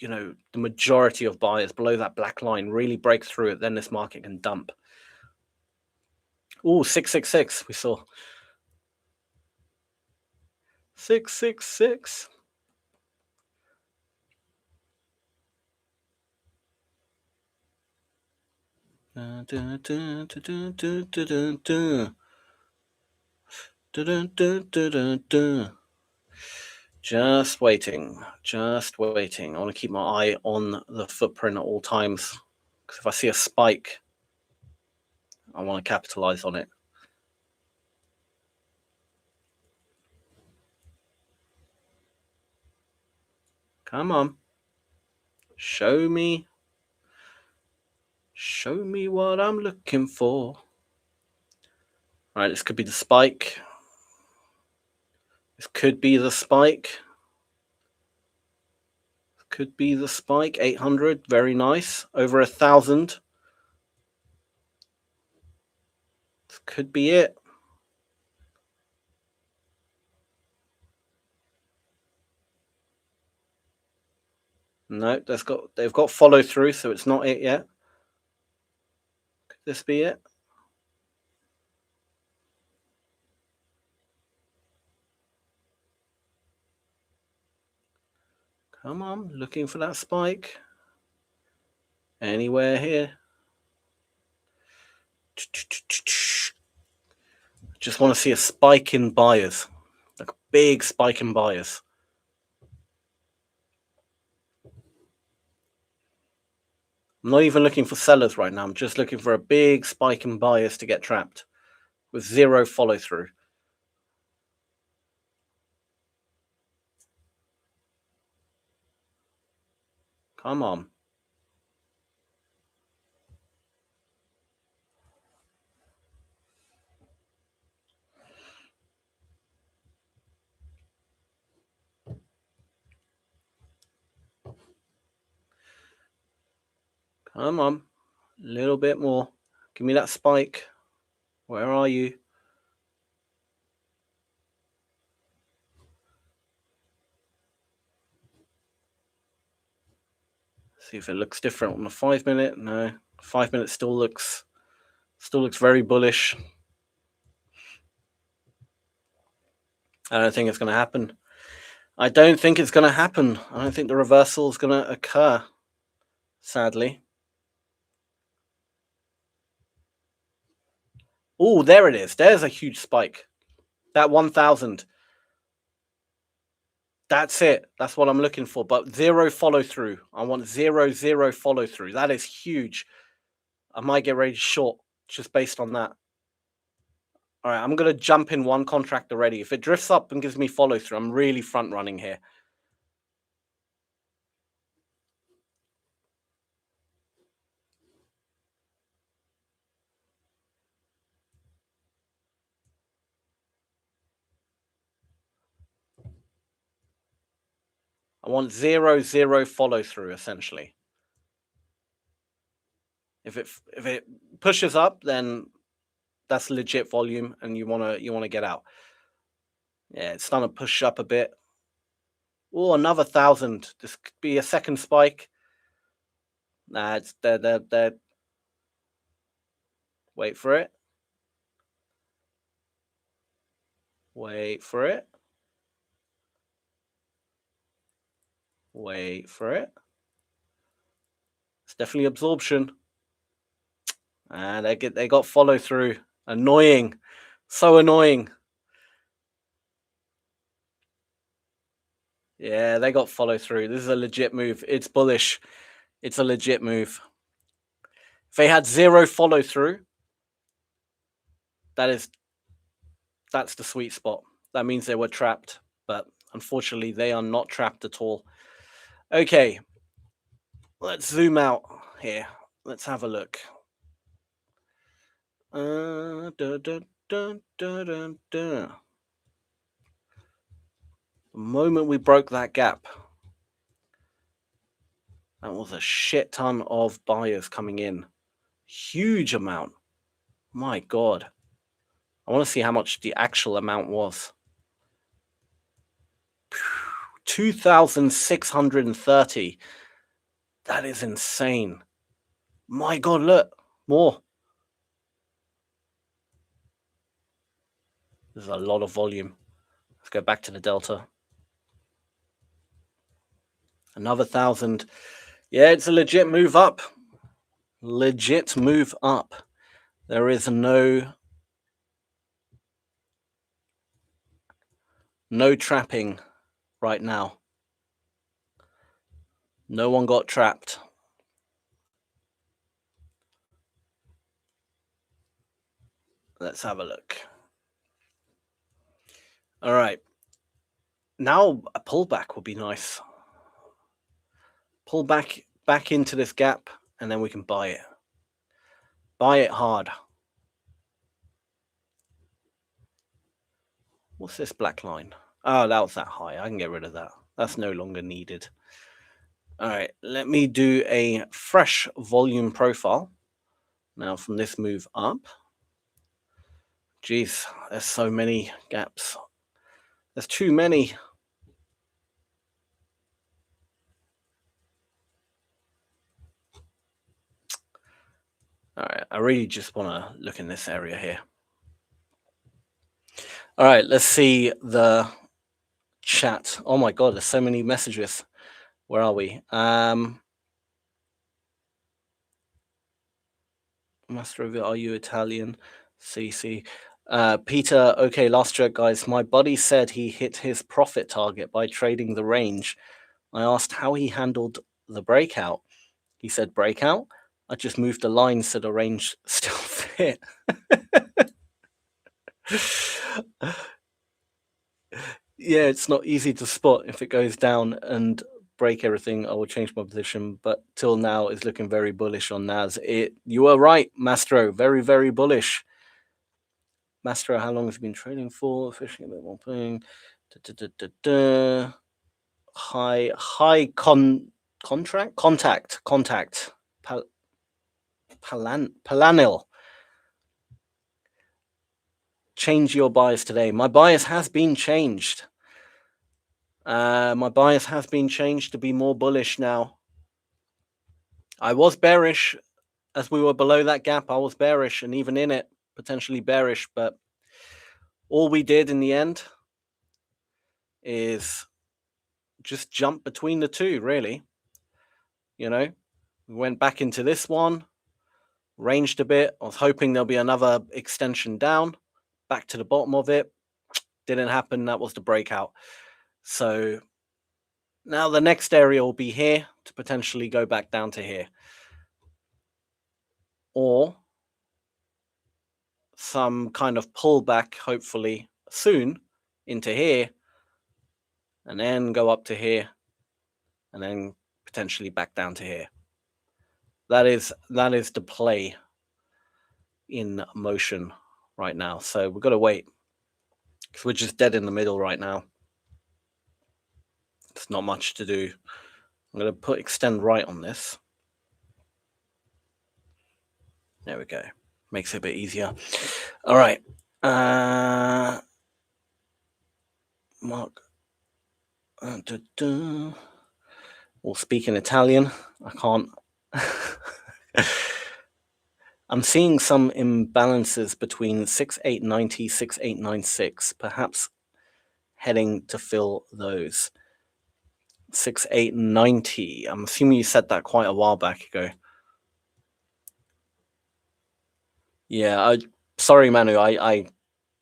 the majority of buyers, below that black line, really break through it. Then this market can dump. Oh, 666 we saw. 666. Just waiting. I want to keep my eye on the footprint at all times, because if I see a spike, I want to capitalize on it. Come on. Show me what I'm looking for. All right, this could be the spike. This could be the spike. Could be the spike. 800, very nice. Over 1,000. This could be it. No, they've got follow through, so it's not it yet. Could this be it? Come on, looking for that spike. Anywhere here. Just want to see a spike in buyers. Like a big spike in buyers. I'm not even looking for sellers right now. I'm just looking for a big spike in buyers to get trapped with zero follow through. Come on. Come on. A little bit more. Give me that spike. Where are you? See if it looks different on the 5 minute. No, 5 minutes still looks very bullish. I don't think it's going to happen. I don't think it's going to happen. I don't think the reversal is going to occur, sadly. Oh, there it is. There's a huge spike. That 1,000. That's it. That's what I'm looking for. But zero follow through. I want 0 follow through. That is huge. I might get ready to short just based on that. All right, I'm going to jump in one contract already. If it drifts up and gives me follow through, I'm really front running here. I want 0 follow through essentially. If it pushes up, then that's legit volume, and you wanna get out. Yeah, it's starting to push up a bit. Oh, another 1,000. This could be a second spike. Nah, it's dead. Wait for it. Wait for it. Wait for it. It's definitely absorption. And they got follow through. Annoying. So annoying. Yeah, they got follow through. This is a legit move. It's bullish. It's a legit move. If they had 0 follow through, that's the sweet spot. That means they were trapped, but unfortunately they are not trapped at all. Okay, let's zoom out here. Let's have a look. The moment we broke that gap, that was a shit ton of buyers coming in. Huge amount. My God. I want to see how much the actual amount was. 2,630. That is insane. My God, look, more. There's a lot of volume. Let's go back to the delta. Another 1,000. Yeah, it's a legit move up. Legit move up. There is no trapping right now. No one got trapped. Let's have a look. All right. Now a pullback would be nice. Pull back into this gap, and then we can buy it. Buy it hard. What's this black line? Oh, that was that high. I can get rid of that. That's no longer needed. All right, let me do a fresh volume profile now from this move up. Jeez, there's so many gaps. There's too many. All right, I really just want to look in this area here. All right, let's see the chat. Oh my God, there's so many messages. Where are we? Mastro, are you Italian? CC. Peter, okay, last check, guys. My buddy said he hit his profit target by trading the range. I asked how he handled the breakout. He said, breakout? I just moved the line so the range still fit. Yeah, it's not easy to spot. If it goes down and break everything, I will change my position. But till now, it's looking very bullish on Nas. You are right, Mastro. Very, very bullish. Mastro, how long has he been trading for? Fishing a bit more playing. High contact. Palanil. Change your bias today. My bias has been changed. My bias has been changed to be more bullish now. I was bearish as we were below that gap. I was bearish, and even in it, potentially bearish. But all we did in the end is just jump between the two, really. You know, we went back into this one, ranged a bit. I was hoping there'll be another extension down, back to the bottom of it. Didn't happen. That was the breakout. So now the next area will be here to potentially go back down to here. Or some kind of pullback, hopefully soon, into here, and then go up to here, and then potentially back down to here. That is the play in motion right now. So we've got to wait, because we're just dead in the middle right now. There's not much to do. I'm going to put extend right on this. There we go. Makes it a bit easier. All right. Mark. We'll speak in Italian. I can't. I'm seeing some imbalances between 6890, 6896, perhaps heading to fill those. 6890. I'm assuming you said that quite a while back ago. Yeah, sorry, Manu. I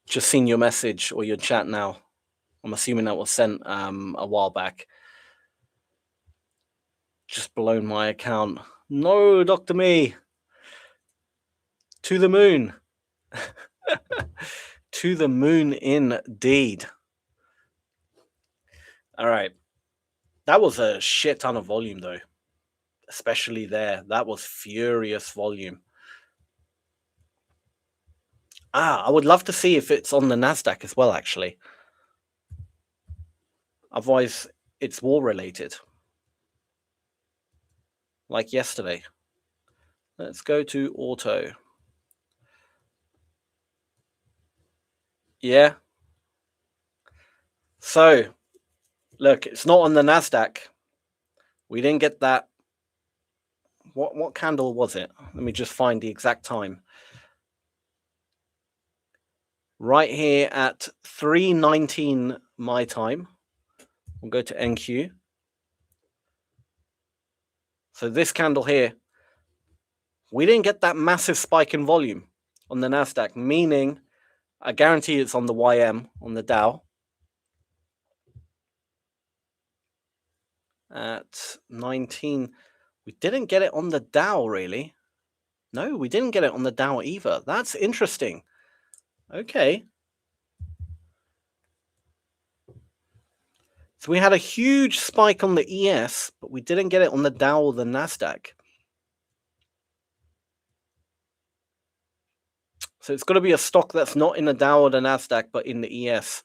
just seen your message or your chat now. I'm assuming that was sent a while back. Just blown my account. No, Dr. Me. To the moon. To the moon indeed. All right. That was a shit ton of volume, though. Especially there. That was furious volume. I would love to see if it's on the Nasdaq as well, actually. Otherwise, it's war related. Like yesterday. Let's go to auto. Yeah. So, look, it's not on the Nasdaq. We didn't get that. What candle was it? Let me just find the exact time. Right here at 3:19 my time. We'll go to NQ. So this candle here, we didn't get that massive spike in volume on the Nasdaq, meaning I guarantee it's on the YM, on the Dow. At 19, we didn't get it on the Dow, really. No, we didn't get it on the Dow either. That's interesting. Okay. So we had a huge spike on the ES, but we didn't get it on the Dow or the Nasdaq. So it's got to be a stock that's not in the Dow or the Nasdaq, but in the ES.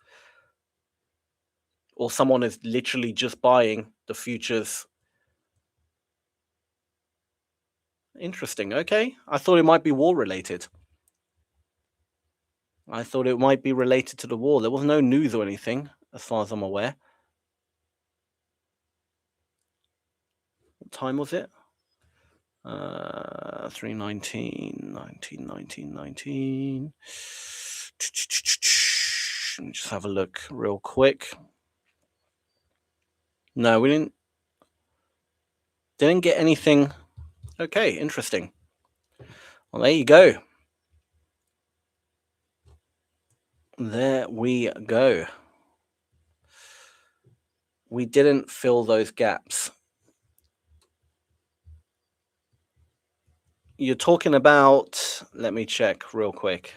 Or someone is literally just buying the futures. Interesting. Okay. I thought it might be war related. I thought it might be related to the war. There was no news or anything, as far as I'm aware. What time was it? 3:19, 19. Let me just have a look real quick. No, we didn't get anything. Okay, interesting. Well, there you go. There we go. We didn't fill those gaps. You're talking about, let me check real quick.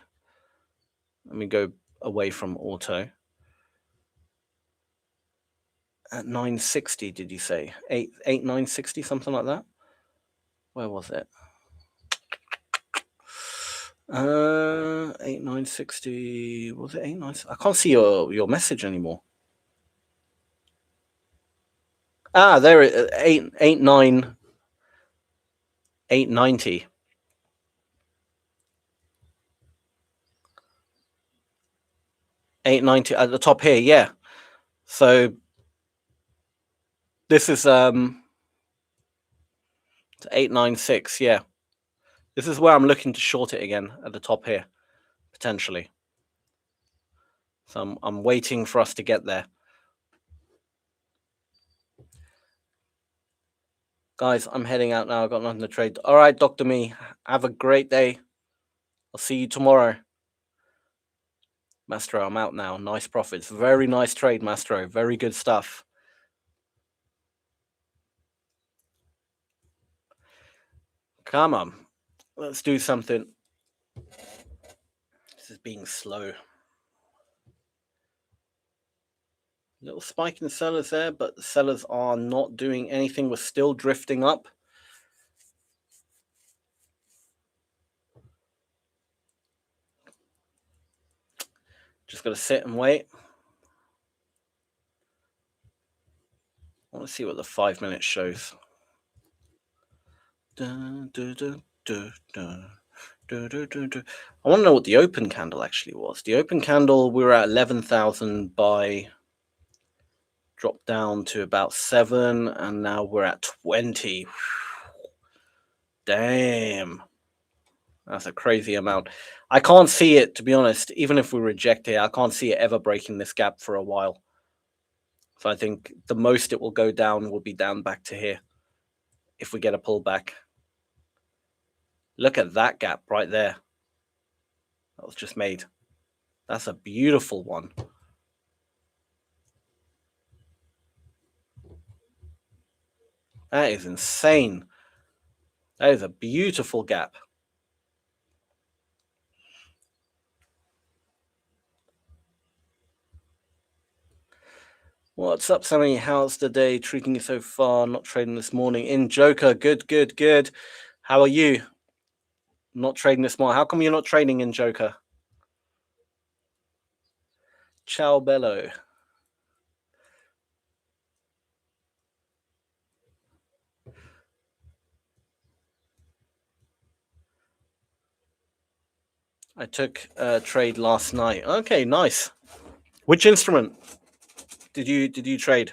Let me go away from auto. At 960, did you say? 960, something like that? Where was it? 960. Was it 960? I can't see your message anymore. There it is. 890. 890 at the top here, yeah. So this is to 896. Yeah, this is where I'm looking to short it again at the top here, potentially. So I'm waiting for us to get there. Guys, I'm heading out now. I've got nothing to trade. All right, Dr. Me, have a great day. I'll see you tomorrow. Mastro, I'm out now. Nice profits. Very nice trade, Mastro. Very good stuff. Come on. Let's do something. This is being slow. Little spike in sellers there, but the sellers are not doing anything. We're still drifting up. Just got to sit and wait. I want to see what the 5 minutes shows. I want to know what the open candle actually was. The open candle, we were at 11,000 by, dropped down to about 7, and now we're at 20. Damn. That's a crazy amount. I can't see it, to be honest. Even if we reject it, I can't see it ever breaking this gap for a while. So I think the most it will go down will be down back to here if we get a pullback. Look at that gap right there. That was just made. That's a beautiful one. That is insane. That is a beautiful gap. What's up, Sammy? How's the day treating you so far? Not trading this morning. In Joker, good, good, good. How are you? Not trading this morning. How come you're not trading in Joker? Ciao, Bello. I took a trade last night. Okay, nice. Which instrument did you trade?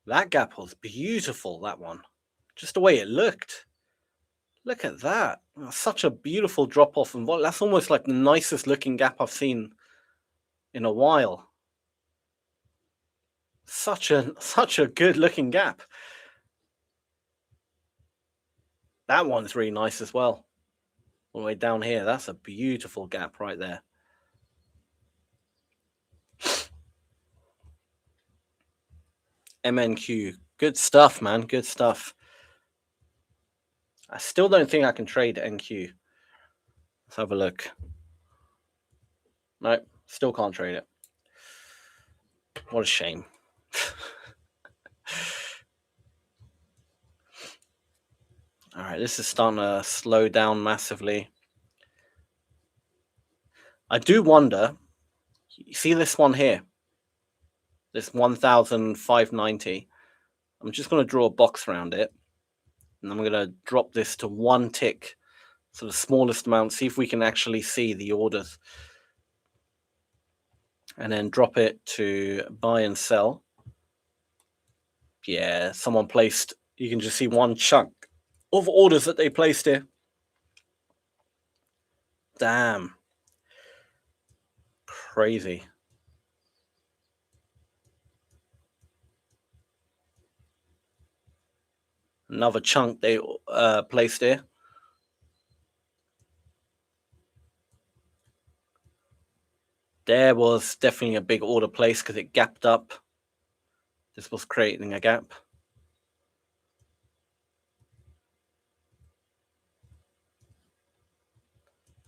That gap was beautiful, that one. Just the way it looked. Look at that. Such a beautiful drop off. And that's almost like the nicest looking gap I've seen in a while. Such a good looking gap. That one's really nice as well. All the way down here. That's a beautiful gap right there. MNQ. Good stuff, man. Good stuff. I still don't think I can trade NQ. Let's have a look. Nope, still can't trade it. What a shame. All right, this is starting to slow down massively. I do wonder, you see this one here? This 1,590. I'm just going to draw a box around it. And I'm going to drop this to 1 tick. So the smallest amount, see if we can actually see the orders. And then drop it to buy and sell. Yeah, someone placed, you can just see one chunk of orders that they placed here. Damn. Crazy. Another chunk they placed here. There was definitely a big order place because it gapped up. This was creating a gap.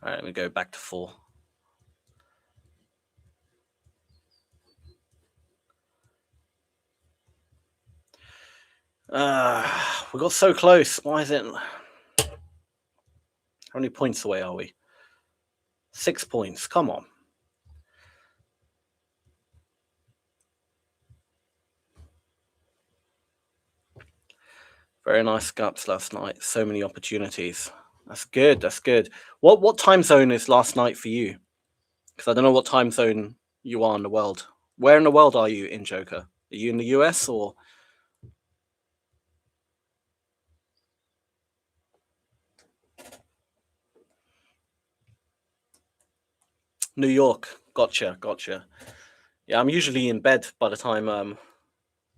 All right, let me go back to 4. We got so close. Why is it? How many points away are we? 6 points. Come on. Very nice gaps last night. So many opportunities. That's good. That's good. What time zone is last night for you? Because I don't know what time zone you are in the world. Where in the world are you in Joker? Are you in the US or New York. Gotcha. Yeah, I'm usually in bed by the time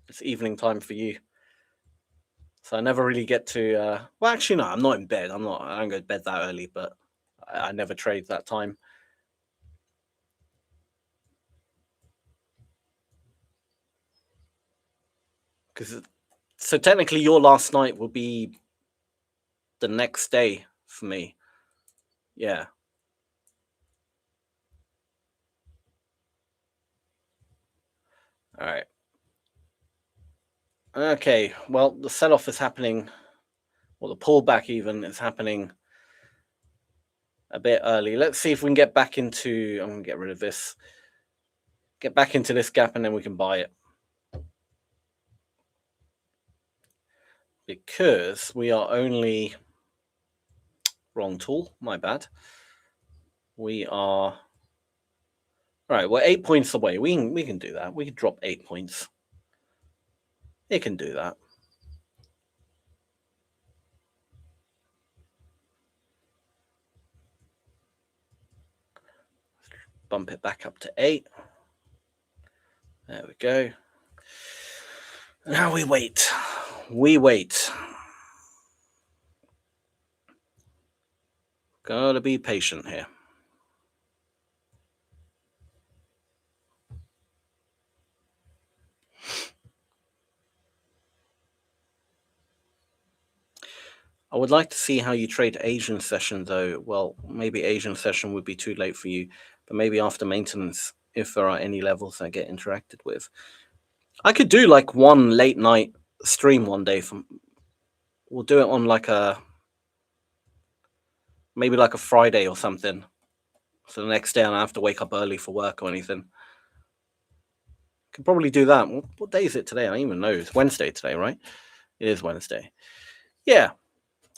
it's evening time for you. So I never really get to. Well, actually, no, I'm not in bed. I don't go to bed that early, but I never trade that time. So technically, your last night will be the next day for me. Yeah. All right. Okay. Well, the sell-off is happening, or the pullback even is happening a bit early. Let's see if we can get back into. I'm gonna get rid of this. Get back into this gap, and then we can buy it. Because we are only wrong tool. My bad. We are. All right, we're 8 points away. We can do that. We can drop 8 points. It can do that. Bump it back up to 8. There we go. Now we wait. We wait. Gotta be patient here. I would like to see how you trade Asian session though. Well, maybe Asian session would be too late for you, but maybe after maintenance, if there are any levels that get interacted with. I could do like one late night stream one day. We'll do it on like maybe like a Friday or something. So the next day I don't have to wake up early for work or anything. Could probably do that. What day is it today? I don't even know. It's Wednesday today, right? It is Wednesday. Yeah.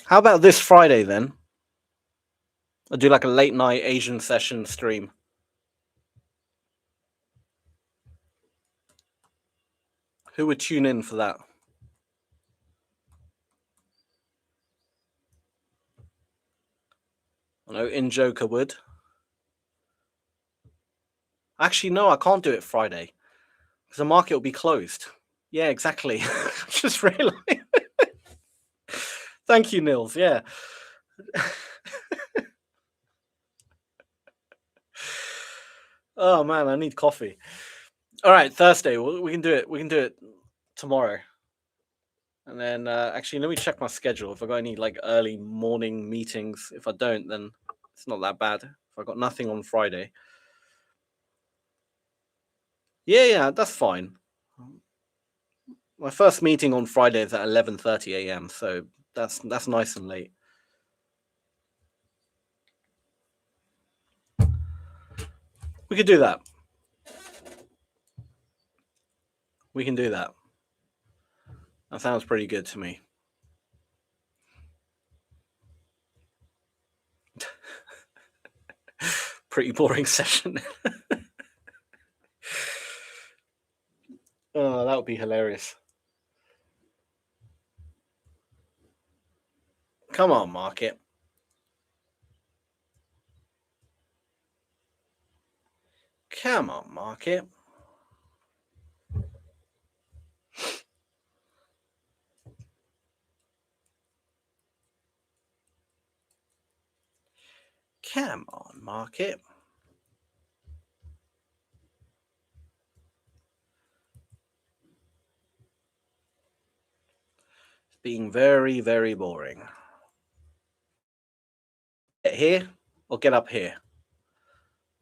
How about this Friday then? I'll do like a late night Asian session stream. Who would tune in for that? I know In Joker would. Actually, no, I can't do it Friday because the market will be closed. Yeah, exactly. Just realized. Thank you, Nils. Yeah. Oh man, I need coffee. All right, Thursday. We can do it. We can do it tomorrow. And then actually, let me check my schedule. If I got any like early morning meetings. If I don't, then it's not that bad. If I got nothing on Friday. Yeah, that's fine. My first meeting on Friday is at 11:30 a.m. So that's nice and late. We could do that. We can do that. That sounds pretty good to me. Pretty boring session. Oh, that would be hilarious. Come on, market. Come on, market. Come on, market. It's being very, very boring. Get here or get up here.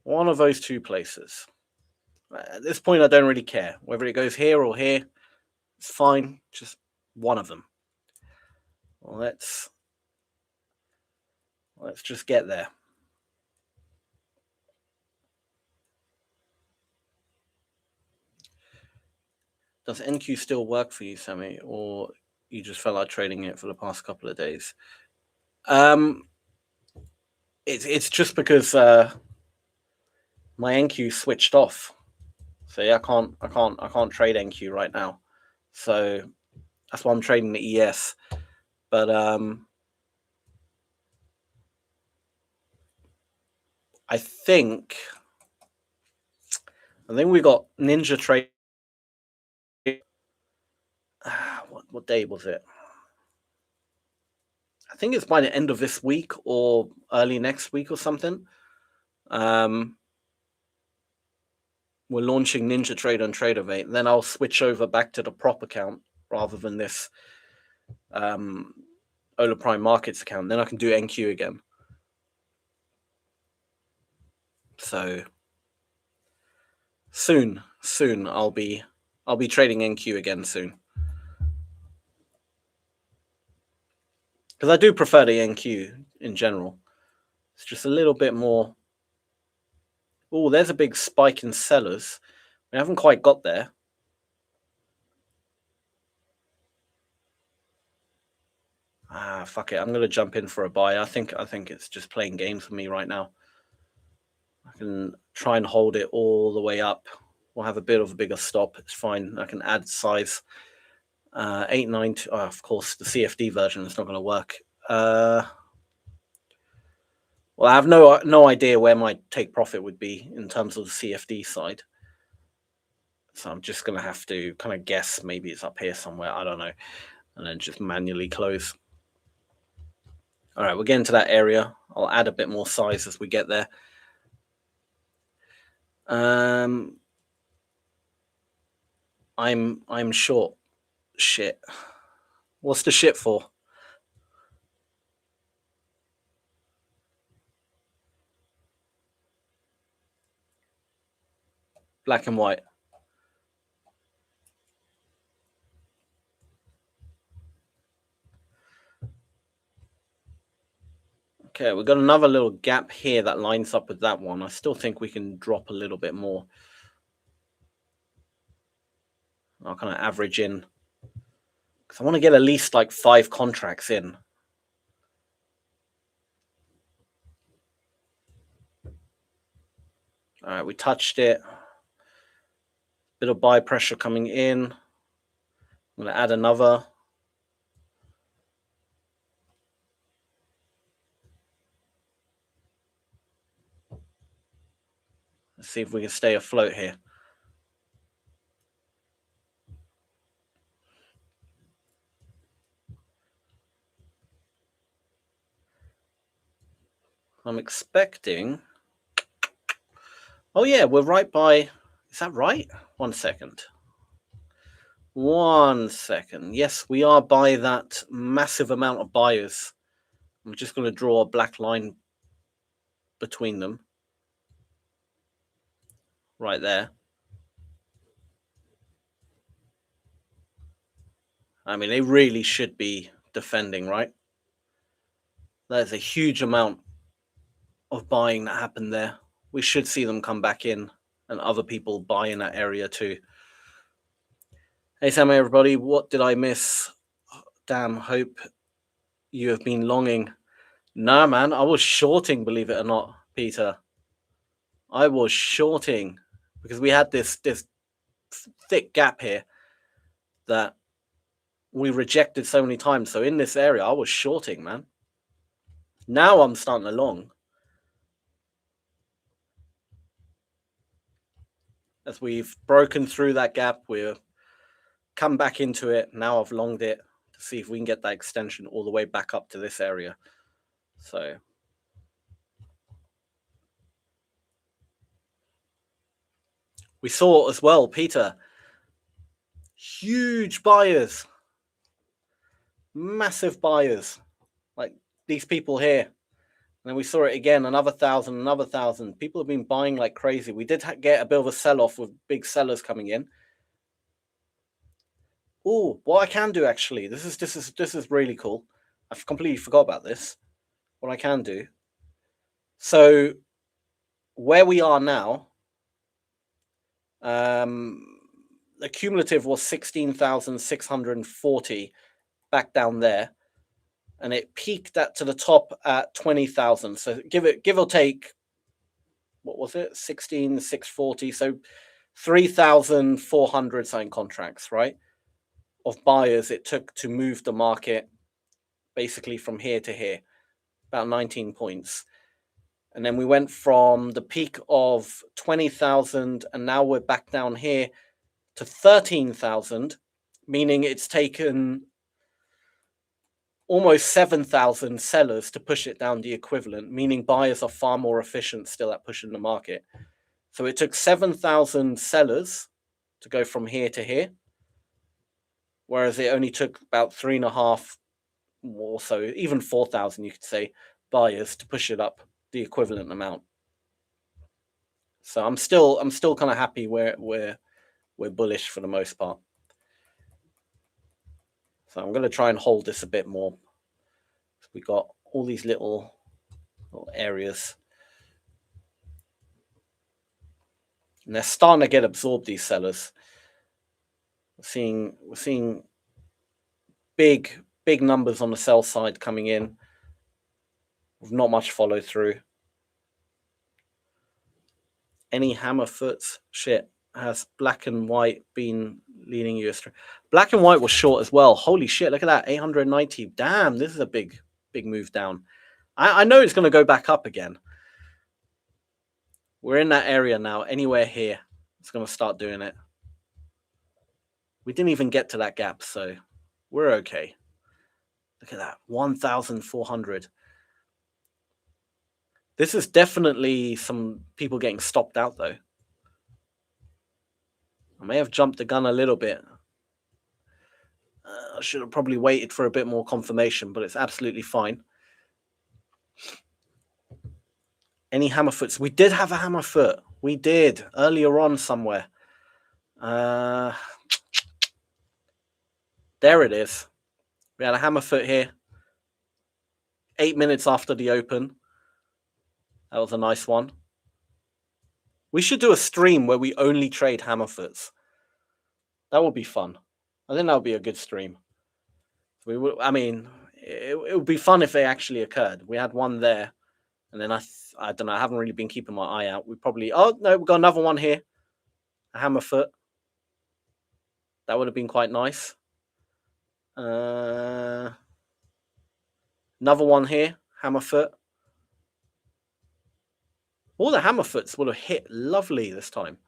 One of those two places. At this point, I don't really care. Whether it goes here or here, it's fine. Just one of them. Let's just get there. Does NQ still work for you, Sammy, or you just felt like trading it for the past couple of days? It's just because my NQ switched off. So yeah, I can't trade NQ right now. So that's why I'm trading the ES. But I think And then we got Ninja Trade. What day was it? I think it's by the end of this week or early next week or something. We're launching Ninja Trade on Tradeovate. Then I'll switch over back to the prop account rather than this Ola Prime Markets account. Then I can do NQ again. So soon I'll be trading NQ again soon. Because I do prefer the NQ in general. It's just a little bit more. Oh, there's a big spike in sellers. We haven't quite got there. Fuck it. I'm gonna jump in for a buy. I think it's just playing games for me right now. I can try and hold it all the way up. We'll have a bit of a bigger stop. It's fine. I can add size. 892. Oh, of course, the CFD version is not going to work. Well, I have no idea where my take profit would be in terms of the CFD side. So I'm just going to have to kind of guess. Maybe it's up here somewhere. I don't know. And then just manually close. All right, we're getting to that area. I'll add a bit more size as we get there. I'm short. Shit. What's the shit for? Black and white. Okay, we've got another little gap here that lines up with that one. I still think we can drop a little bit more. I'll kind of average in. Because I want to get at least like 5 contracts in. All right, we touched it. Bit of buy pressure coming in. I'm going to add another. Let's see if we can stay afloat here. I'm expecting. Oh yeah, we're right by. Is that right? 1 second. 1 second. Yes, we are by that massive amount of buyers. I'm just going to draw a black line between them. Right there. I mean, they really should be defending, right? There's a huge amount of buying that happened there. We should see them come back in and other people buy in that area too. Hey, Sam, everybody. What did I miss? Damn, hope you have been longing. Nah, man, I was shorting, believe it or not, Peter. I was shorting because we had this thick gap here that we rejected so many times. So in this area, I was shorting, man. Now I'm starting to long. As we've broken through that gap, we're come back into it. Now I've longed it to see if we can get that extension all the way back up to this area. So we saw as well, Peter, huge buyers, massive buyers, like these people here. And then we saw it again, another 1,000, another 1,000. People have been buying like crazy. We did get a bit of a sell-off with big sellers coming in. Oh, what I can do actually, this is really cool. I've completely forgot about this. What I can do. So where we are now, the cumulative was 16,640 back down there, and it peaked to the top at 20,000. So give or take, what was it? 16,640. So 3,400 signed contracts, right? Of buyers it took to move the market basically from here to here, about 19 points. And then we went from the peak of 20,000 and now we're back down here to 13,000, meaning it's taken almost 7,000 sellers to push it down the equivalent, meaning buyers are far more efficient still at pushing the market. So it took 7,000 sellers to go from here to here, whereas it only took about 3.5 or so, even 4,000, you could say, buyers to push it up the equivalent amount. So I'm still kind of happy we're bullish for the most part. So I'm going to try and hold this a bit more. We got all these little areas, and they're starting to get absorbed. These sellers. We're seeing big numbers on the sell side coming in, with not much follow through. Any hammer foots? Shit. Has black and white been leading you astray? Black and white was short as well. Holy shit! Look at that, 890. Damn, this is a big move down. I know it's going to go back up again. We're in that area now. Anywhere here, it's going to start doing it. We didn't even get to that gap, so we're okay. Look at that, 1,400. This is definitely some people getting stopped out, though. I may have jumped the gun a little bit. I should have probably waited for a bit more confirmation, but it's absolutely fine. Any hammer foots? We did have a hammer foot. We did earlier on somewhere. There it is. We had a hammer foot here. 8 minutes after the open. That was a nice one. We should do a stream where we only trade hammer foots. That would be fun. I think that would be a good stream. I mean, it would be fun if they actually occurred. We had one there, and then I don't know. I haven't really been keeping my eye out. We probably. Oh no, we've got another one here. A hammer foot. That would have been quite nice. Another one here. Hammer foot. All the hammer foots would have hit lovely this time.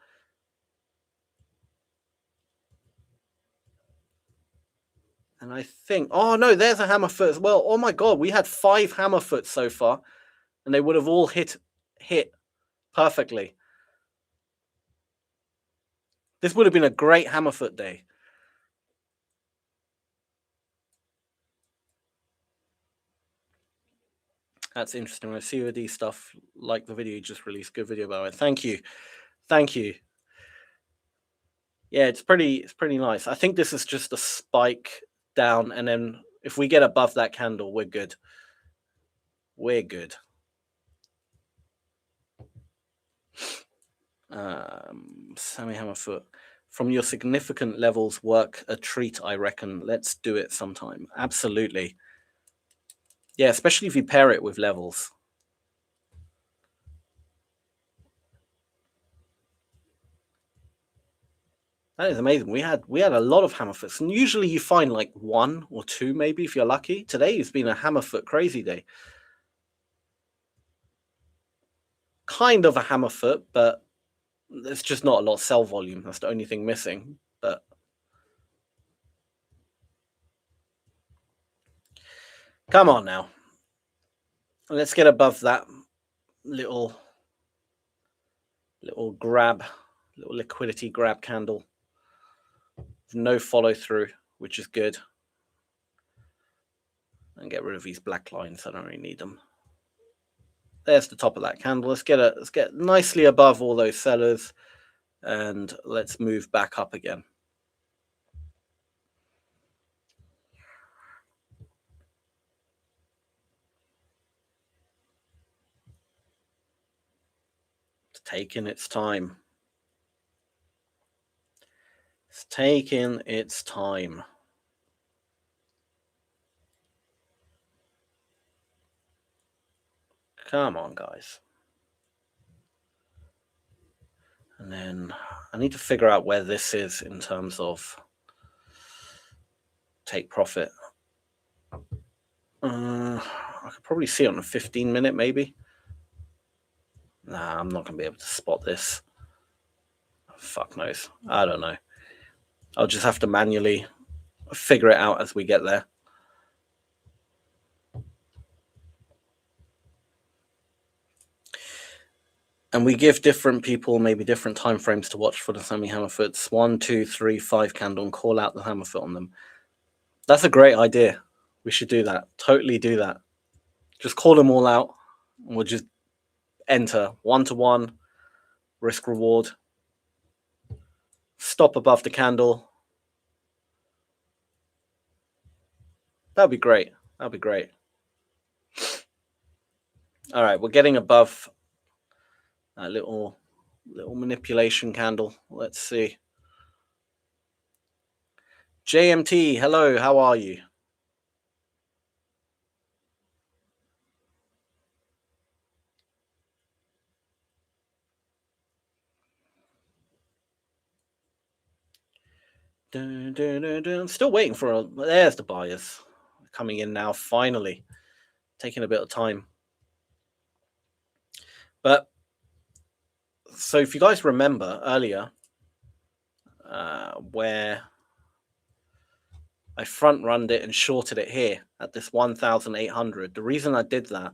And I think, oh no, there's a hammer foot as well. Oh my god, we had 5 hammer foots so far, and they would have all hit perfectly. This would have been a great hammer foot day. That's interesting. When I see COD stuff, like the video you just released. Good video, by the way. Thank you. Thank you. Yeah, it's pretty nice. I think this is just a spike down, and then if we get above that candle, we're good. We're good. Sammy Hammerfoot. From your significant levels, work a treat, I reckon. Let's do it sometime. Absolutely. Yeah, especially if you pair it with levels. That is amazing. We had a lot of hammerfoots, and usually you find like 1 or 2, maybe if you're lucky. Today it's been a hammerfoot crazy day. Kind of a hammerfoot, but there's just not a lot of sell volume. That's the only thing missing. But come on now, let's get above that little grab, little liquidity grab candle. No follow through, which is good. And get rid of these black lines. I don't really need them. There's the top of that candle. Let's get nicely above all those sellers, and let's move back up again. It's taking its time. It's taking its time. Come on, guys. And then I need to figure out where this is in terms of take profit. I could probably see it on a 15-minute, maybe. Nah, I'm not going to be able to spot this. Fuck knows. I don't know. I'll just have to manually figure it out as we get there. And we give different people maybe different time frames to watch for the semi-hammer foots. 1, 2, 3, 5 candle, and call out the hammer foot on them. That's a great idea. We should do that. Totally do that. Just call them all out. And we'll just enter 1-to-1, risk reward. Stop above the candle. That'd be great. That'd be great. All right, we're getting above that little manipulation candle. Let's see. JMT, hello, how are you? I'm still waiting for there's the buyers coming in now, finally. Taking a bit of time. But so if you guys remember earlier, where I front runned it and shorted it here at this 1,800. The reason I did that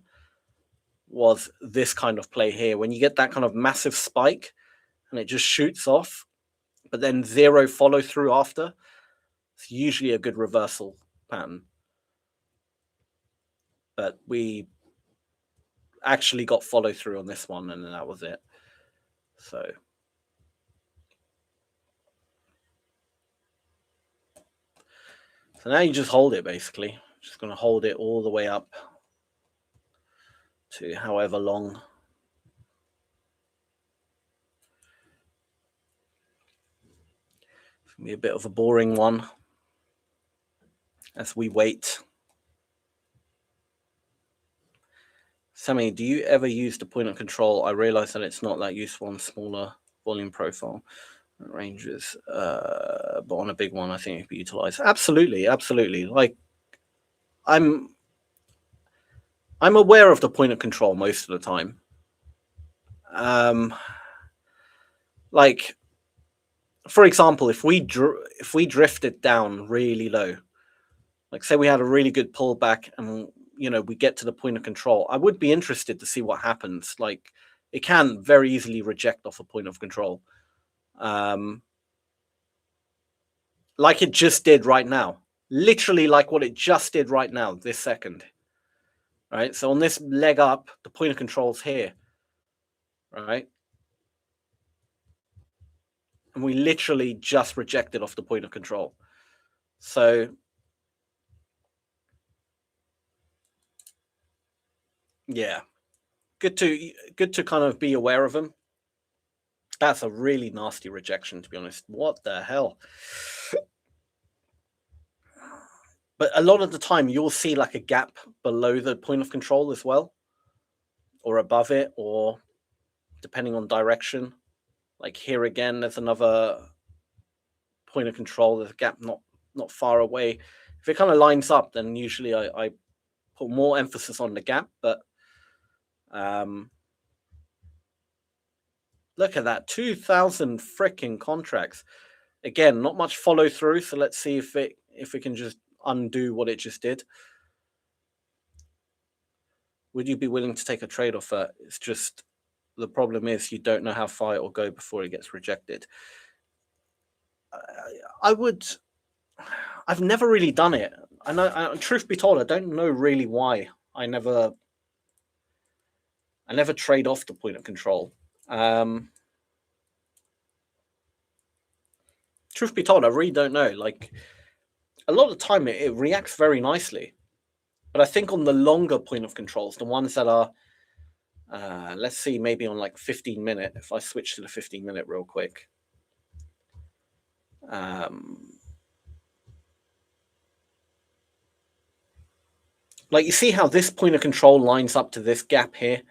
was this kind of play here. When you get that kind of massive spike and it just shoots off, but then zero follow through after, it's usually a good reversal pattern. But we actually got follow through on this one, and then that was it. So now you just hold it, basically. Just going to hold it all the way up to however long. It's going to be a bit of a boring one as we wait. Sammy, do you ever use the point of control? I realize that it's not that useful on smaller volume profile ranges, but on a big one, I think it could be utilized. Absolutely. Like, I'm aware of the point of control most of the time. Like, for example, if we drifted down really low, like say we had a really good pullback and we get to the point of control, I would be interested to see what happens. Like, it can very easily reject off a point of control, like it just did right now, literally like what it just did right now, this second. Right, so on this leg up, the point of control's here, right? And we literally just rejected off the point of control. So yeah, good to kind of be aware of them. That's a really nasty rejection, to be honest. What the hell? But a lot of the time, you'll see like a gap below the point of control as well, or above it, or depending on direction. Like here again, there's another point of control. There's a gap not far away. If it kind of lines up, then usually I put more emphasis on the gap. But look at that, 2,000 freaking contracts. Again, not much follow through. So let's see if we can just undo what it just did. Would you be willing to take a trade off that? It's just the problem is you don't know how far it will go before it gets rejected. I would. I've never really done it. I know. Truth be told, I don't know really why. I never trade off the point of control. Truth be told, I really don't know. Like, a lot of the time, it reacts very nicely. But I think on the longer point of controls, the ones that are, let's see, maybe on like 15-minute, if I switch to the 15-minute real quick. Like, you see how this point of control lines up to this gap here?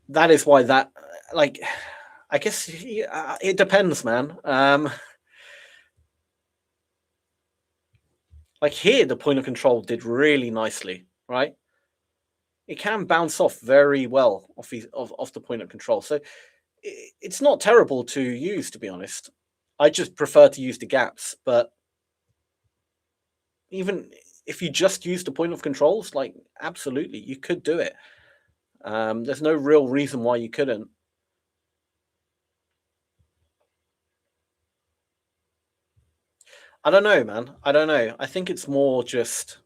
That is why that, like, I guess it depends, man. Like here, the point of control did really nicely, right? it can bounce off very well off the point of control. So it's not terrible to use, to be honest. I just prefer to use the gaps, but even if you just use the point of controls, like absolutely, you could do it. There's no real reason why you couldn't. I don't know, man. I don't know. I think it's more just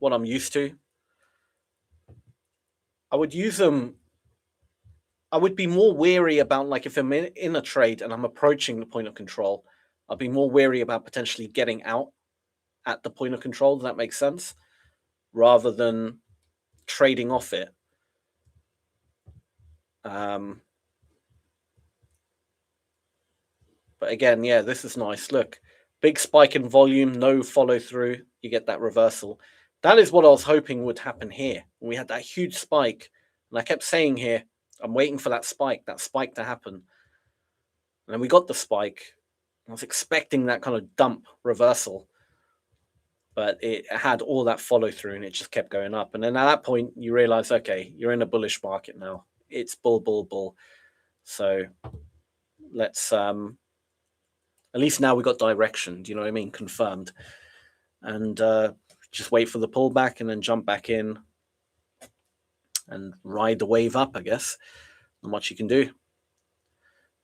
what I'm used to. I would use them. I would be more wary about, like, if I'm in a trade and I'm approaching the point of control, I'd be more wary about potentially getting out at the point of control. Does that make sense? Rather than trading off it. But again, yeah, this is nice. Look, big spike in volume, no follow through. You get that reversal. That is what I was hoping would happen here. We had that huge spike, and I kept saying here, I'm waiting for that spike to happen. And then we got the spike. I was expecting that kind of dump reversal, but it had all that follow through and it just kept going up. And then at that point, you realize, okay, you're in a bullish market now. It's bull, bull, bull. So let's at least now we got direction. Do you know what I mean? Confirmed. And just wait for the pullback and then jump back in and ride the wave up, I guess. Not much you can do.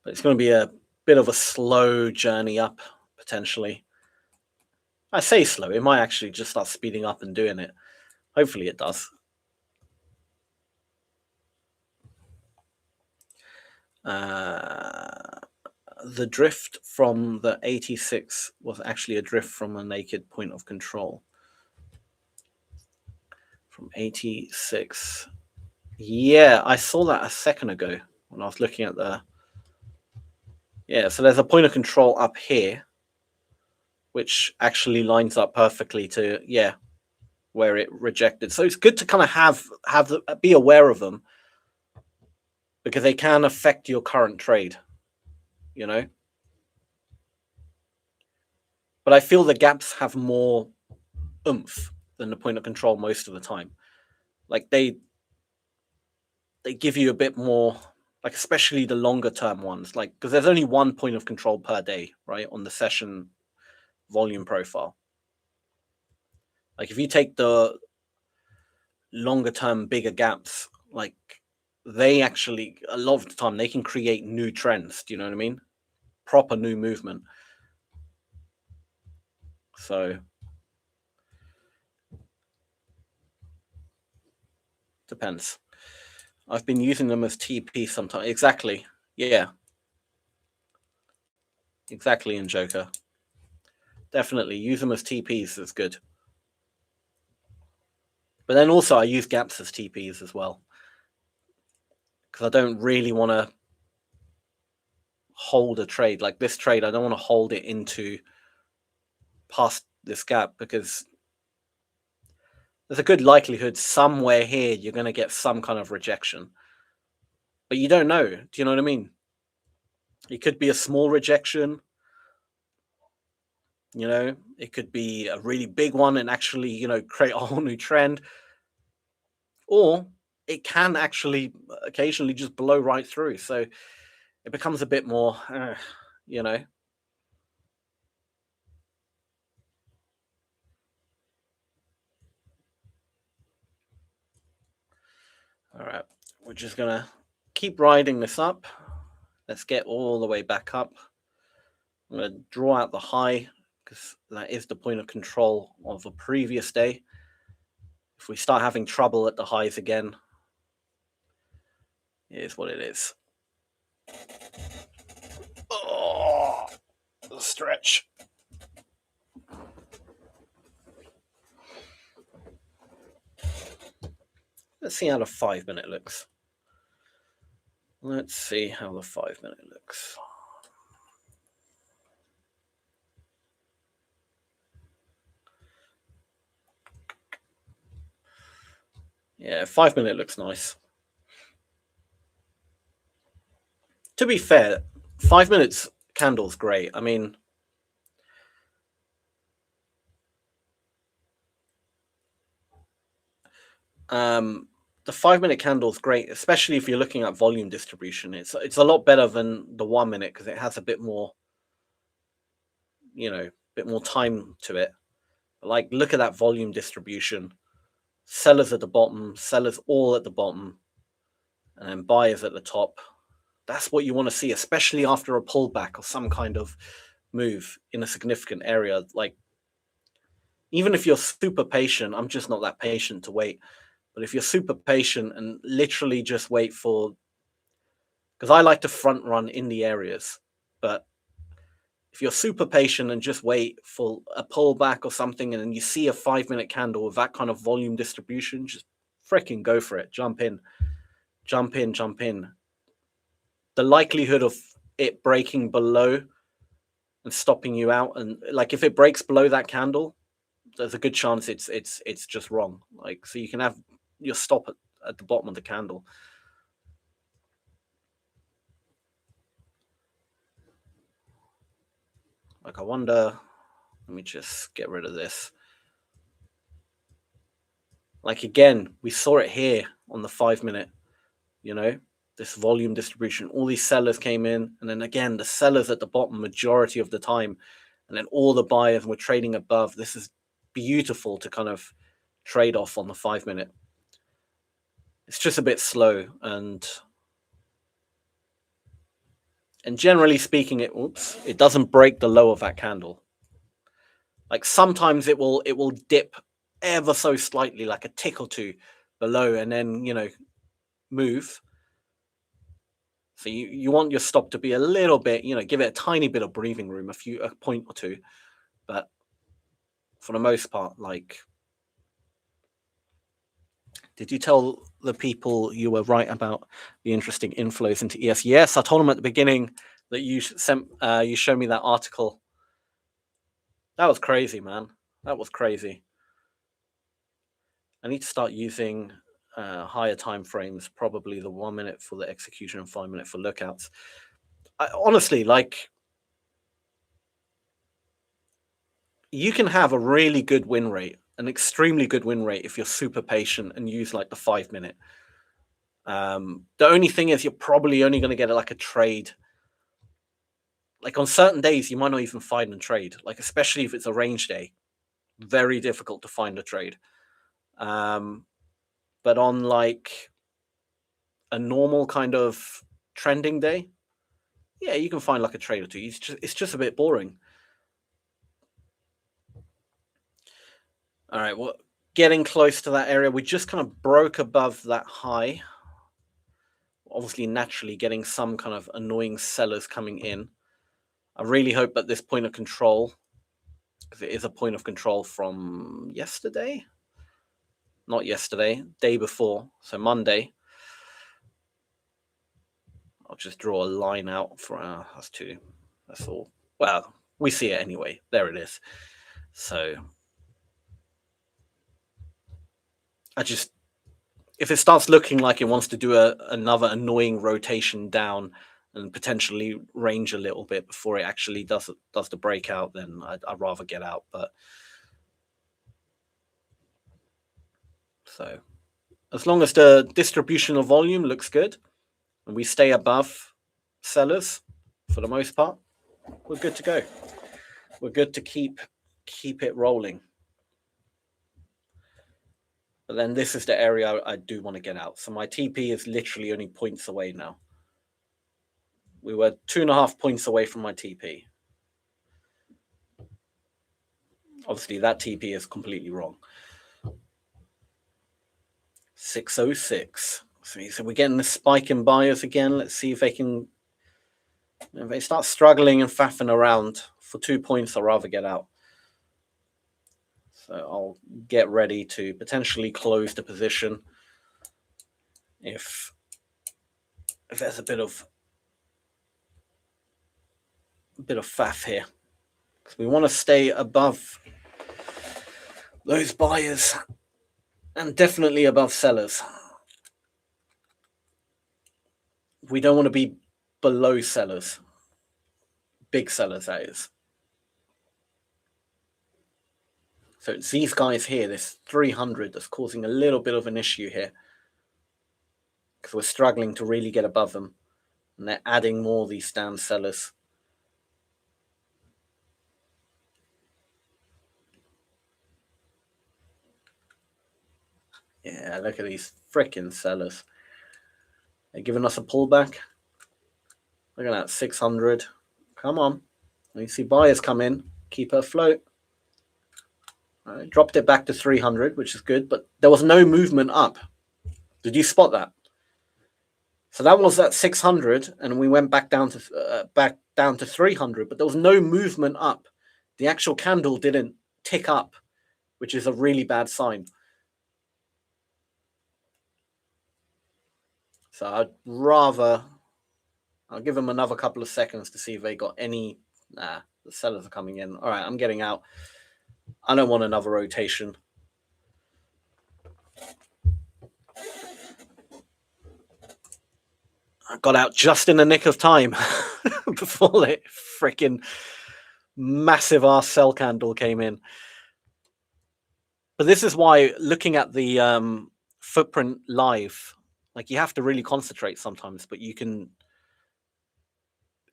But it's going to be a bit of a slow journey up, potentially. I say slow. It might actually just start speeding up and doing it. Hopefully it does. The drift from the 86 was actually a drift from a naked point of control. From 86. Yeah, I saw that a second ago when I was looking at the... Yeah, so there's a point of control up here, which actually lines up perfectly to, yeah, where it rejected. So it's good to kind of be aware of them, because they can affect your current trade, you know. But I feel the gaps have more oomph than the point of control most of the time. Like they give you a bit more, like especially the longer term ones, like because there's only one point of control per day, right, on the session volume profile. Like if you take the longer term bigger gaps, like they actually, a lot of the time, they can create new trends. Do you know what I mean? Proper new movement. So depends. I've been using them as TP sometimes. Exactly. Yeah. Exactly, in Joker. Definitely use them as TPs. That's good. But then also I use gaps as TPs as well, because I don't really want to hold a trade like this trade. I don't want to hold it into past this gap, because there's a good likelihood somewhere here you're going to get some kind of rejection, but you don't know. Do you know what I mean? It could be a small rejection, you know, it could be a really big one and actually, you know, create a whole new trend, or it can actually occasionally just blow right through. So it becomes a bit more, you know. All right, we're just gonna keep riding this up. Let's get all the way back up. I'm gonna draw out the high, because that is the point of control of the previous day. If we start having trouble at the highs again, it is what it is. Oh, the stretch. Let's see how the 5 minute looks. Let's see how the 5 minute looks. Yeah, 5 minute looks nice. To be fair, 5 minutes candle's great. I mean, The 5-minute candle is great, especially if you're looking at volume distribution. It's a lot better than the 1 minute because it has a bit more, bit more time to it. Like, look at that volume distribution. Sellers at the bottom, sellers all at the bottom, and then buyers at the top. That's what you want to see, especially after a pullback or some kind of move in a significant area. Like, even if you're super patient, I'm just not that patient to wait. But if you're super patient and literally just wait for, because I like to front run in the areas, but if you're super patient and just wait for a pullback or something, and then you see a 5-minute candle with that kind of volume distribution, just freaking go for it. Jump in, jump in, jump in. The likelihood of it breaking below and stopping you out, and like if it breaks below that candle, there's a good chance it's just wrong. Like, so you can have your stop at the bottom of the candle. Like, I wonder, let me just get rid of this. Like, again, we saw it here on the 5-minute, this volume distribution. All these sellers came in, and then again, the sellers at the bottom majority of the time, and then all the buyers were trading above. This is beautiful to kind of trade off on the 5-minute. It's just a bit slow, and generally speaking, it doesn't break the low of that candle. Like, sometimes it will dip ever so slightly, like a tick or two below, and then move. So you want your stop to be a little bit, give it a tiny bit of breathing room, a point or two, but for the most part, like, did you tell the people you were right about the interesting inflows into ES? Yes, I told them at the beginning that you showed me that article. That was crazy, man. That was crazy. I need to start using higher time frames, probably the 1 minute for the execution and 5 minute for lookouts. Honestly, like, you can have a really good win rate, an extremely good win rate, if you're super patient and use like the 5 minute. The only thing is you're probably only going to get like a trade. Like, on certain days, you might not even find a trade, like especially if it's a range day. Very difficult to find a trade. But on like a normal kind of trending day, yeah, you can find like a trade or two. It's just a bit boring. All right, well, getting close to that area, we just kind of broke above that high. Obviously, naturally getting some kind of annoying sellers coming in. I really hope that this point of control, because it is a point of control from yesterday, not yesterday, day before, so Monday. I'll just draw a line out for that's all. Well, we see it anyway. There it is. So if it starts looking like it wants to do another annoying rotation down and potentially range a little bit before it actually does the breakout, then I'd rather get out. But so as long as the distribution of volume looks good and we stay above sellers for the most part, we're good to go. We're good to keep it rolling. But then this is the area I do want to get out. So my TP is literally only points away now. We were 2.5 points away from my TP. Obviously, that TP is completely wrong. 606. So we're getting the spike in buyers again. Let's see if they can. If they start struggling and faffing around for 2 points, I'll rather get out. So I'll get ready to potentially close the position if there's a bit of faff here, because we want to stay above those buyers and definitely above sellers. We don't want to be below sellers, big sellers, that is. So it's these guys here, this 300, that's causing a little bit of an issue here, because we're struggling to really get above them, and they're adding more of these damn sellers. Yeah, look at these freaking sellers. They're giving us a pullback. Look at that, 600. Come on. You see buyers come in, keep her afloat. Dropped it back to 300, which is good, but there was no movement up. Did you spot that? So that was at 600, and we went back down to 300, but there was no movement up. The actual candle didn't tick up, which is a really bad sign. So I'll give them another couple of seconds to see if they got any. Nah, the sellers are coming in. All right, I'm getting out. I don't want another rotation. I got out just in the nick of time before the freaking massive ass sell candle came in. But this is why looking at the footprint live, like, you have to really concentrate sometimes, but it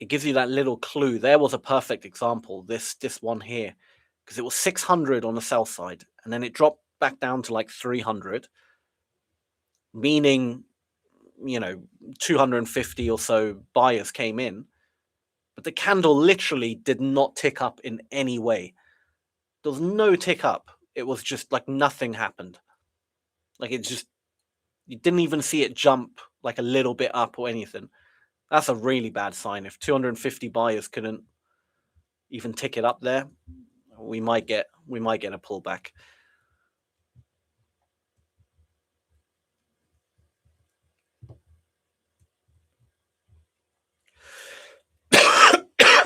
gives you that little clue. There was a perfect example, this one here, because it was 600 on the sell side, and then it dropped back down to like 300, meaning, 250 or so buyers came in, but the candle literally did not tick up in any way. There was no tick up. It was just like nothing happened. Like, you didn't even see it jump like a little bit up or anything. That's a really bad sign. If 250 buyers couldn't even tick it up there, we might get a pullback.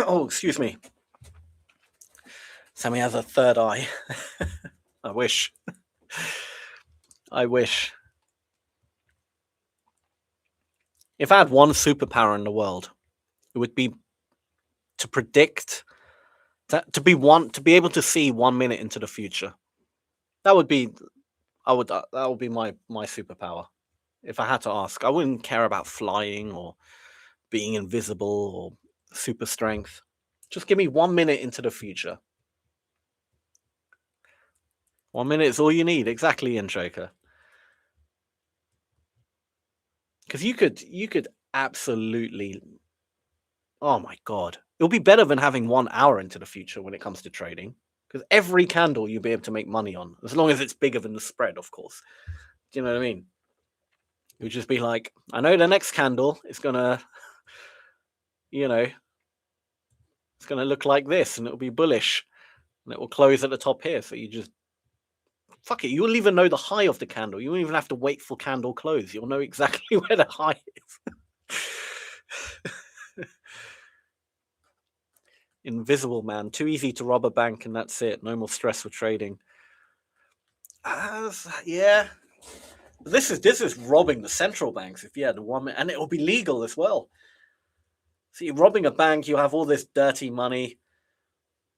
Oh, excuse me. Sammy has a third eye. I wish. I wish. If I had one superpower in the world, it would be to predict, to be able to see 1 minute into the future. That would be my superpower. If I had to ask, I wouldn't care about flying or being invisible or super strength. Just give me 1 minute into the future. 1 minute is all you need. Exactly, Ian Joker. Because you could absolutely, oh my god, it'll be better than having 1 hour into the future when it comes to trading. Because every candle you'll be able to make money on, as long as it's bigger than the spread, of course. Do you know what I mean? It would just be like, I know the next candle is gonna, it's gonna look like this, and it'll be bullish, and it will close at the top here. So you just, fuck it, you'll even know the high of the candle. You won't even have to wait for candle close. You'll know exactly where the high is. Invisible man, too easy to rob a bank, and that's it. No more stress for trading. Yeah, this is robbing the central banks. If you had 1 minute, and it will be legal as well. So you're robbing a bank. You have all this dirty money.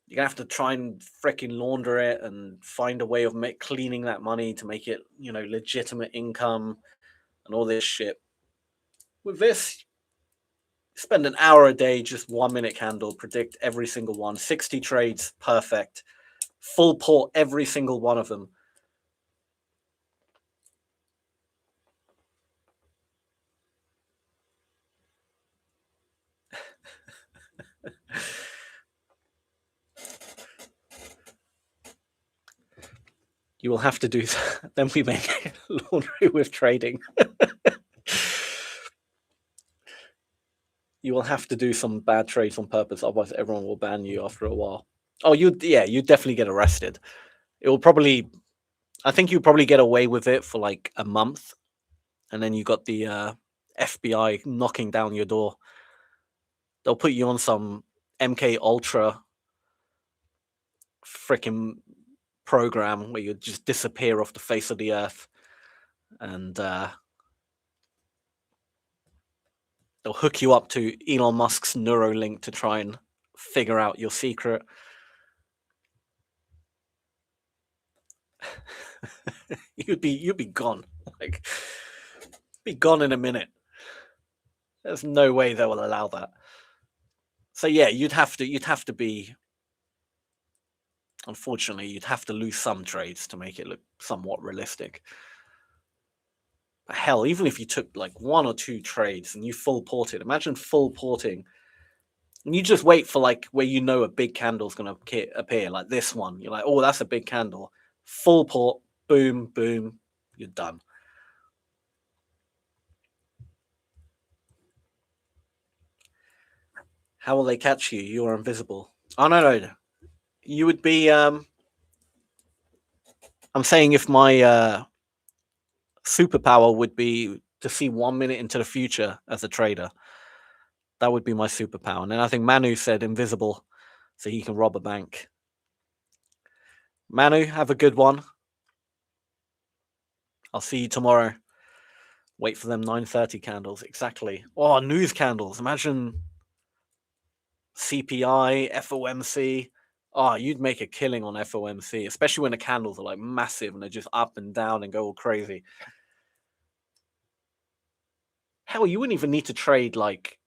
You're gonna have to try and freaking launder it and find a way of cleaning that money to make it, legitimate income and all this shit. With this, spend an hour a day, just 1 minute candle, predict every single one, 60 trades, perfect, full port every single one of them. You will have to do that. Then we make laundry with trading. You will have to do some bad trades on purpose, otherwise everyone will ban you after a while. Oh, you definitely get arrested. It will probably, I think you probably get away with it for like a month, and then you got the FBI knocking down your door. They'll put you on some MK Ultra freaking program where you just disappear off the face of the earth, and they'll hook you up to Elon Musk's Neuralink to try and figure out your secret. you'd be gone. Like, be gone in a minute. There's no way they will allow that. So yeah, you'd have to be, unfortunately, you'd have to lose some trades to make it look somewhat realistic. But hell, even if you took like 1 or 2 trades and you full ported, imagine full porting, and you just wait for like where you know a big candle's going to appear, like this one. You're like, oh, that's a big candle. Full port, boom, boom, you're done. How will they catch you? You're invisible. Oh, no. You would be, I'm saying if my superpower would be to see 1 minute into the future as a trader. That would be my superpower. And then I think Manu said invisible, so he can rob a bank. Manu, have a good one. I'll see you tomorrow. Wait for them 9:30 candles. Exactly. Oh, news candles. Imagine CPI, FOMC. Oh, you'd make a killing on FOMC, especially when the candles are like massive and they're just up and down and go all crazy. Hell, you wouldn't even need to trade like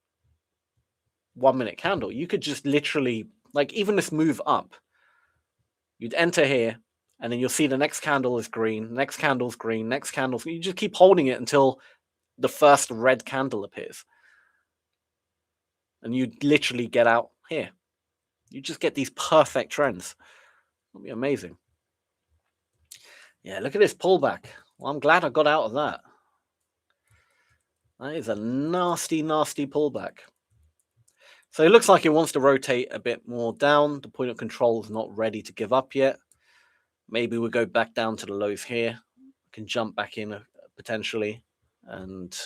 1 minute candle. You could just literally, like, even this move up, you'd enter here, and then you'll see the next candle is green, next candle's green, next candle's green. You just keep holding it until the first red candle appears. And you literally get out here. You just get these perfect trends. It'll be amazing. Yeah, look at this pullback. Well, I'm glad I got out of that. That is a nasty, nasty pullback. So it looks like it wants to rotate a bit more down. The point of control is not ready to give up yet. Maybe we'll go back down to the lows here. Can jump back in potentially. And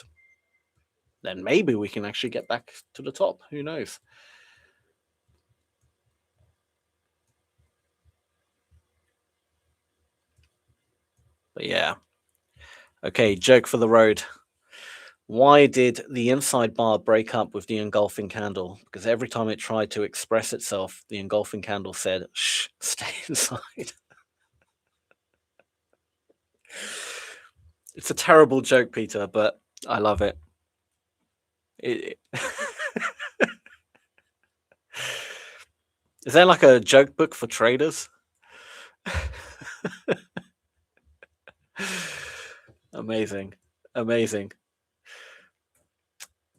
then maybe we can actually get back to the top. Who knows? But yeah. Okay, joke for the road. Why did the inside bar break up with the engulfing candle? Because every time it tried to express itself, the engulfing candle said, shh, stay inside. It's a terrible joke, Peter, but I love it. Is there like a joke book for traders? Amazing. Amazing.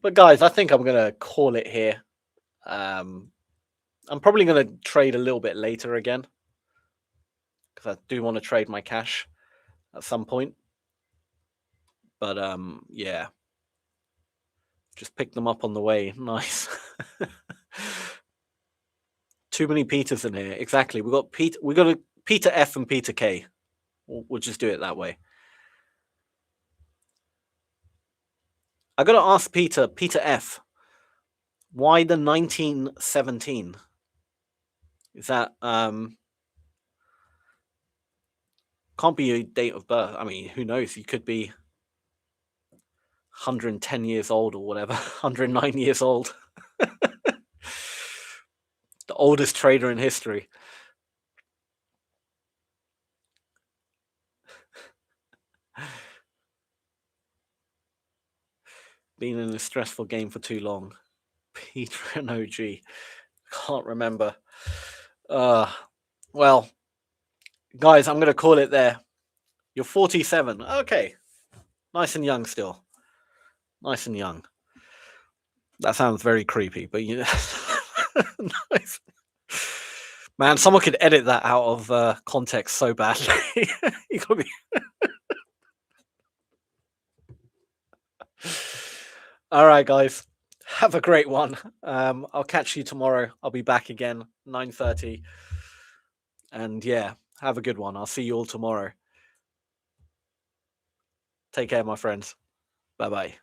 But guys, I think I'm going to call it here. I'm probably going to trade a little bit later again, because I do want to trade my cash at some point. But yeah, just pick them up on the way. Nice. Too many Peters in here. Exactly. We got a Peter F and Peter K. We'll just do it that way. I got to ask Peter F, why the 1917? Is that can't be a date of birth? I mean, who knows? You could be 110 years old or whatever, 109 years old. The oldest trader in history. Been in a stressful game for too long. Peter and OG. Can't remember. Well, guys, I'm going to call it there. You're 47. Okay. Nice and young still. Nice and young. That sounds very creepy, but you know. Nice. Man, someone could edit that out of context so badly. You gotta be... All right, guys. Have a great one. I'll catch you tomorrow. I'll be back again, 9:30. And yeah, have a good one. I'll see you all tomorrow. Take care, my friends. Bye-bye.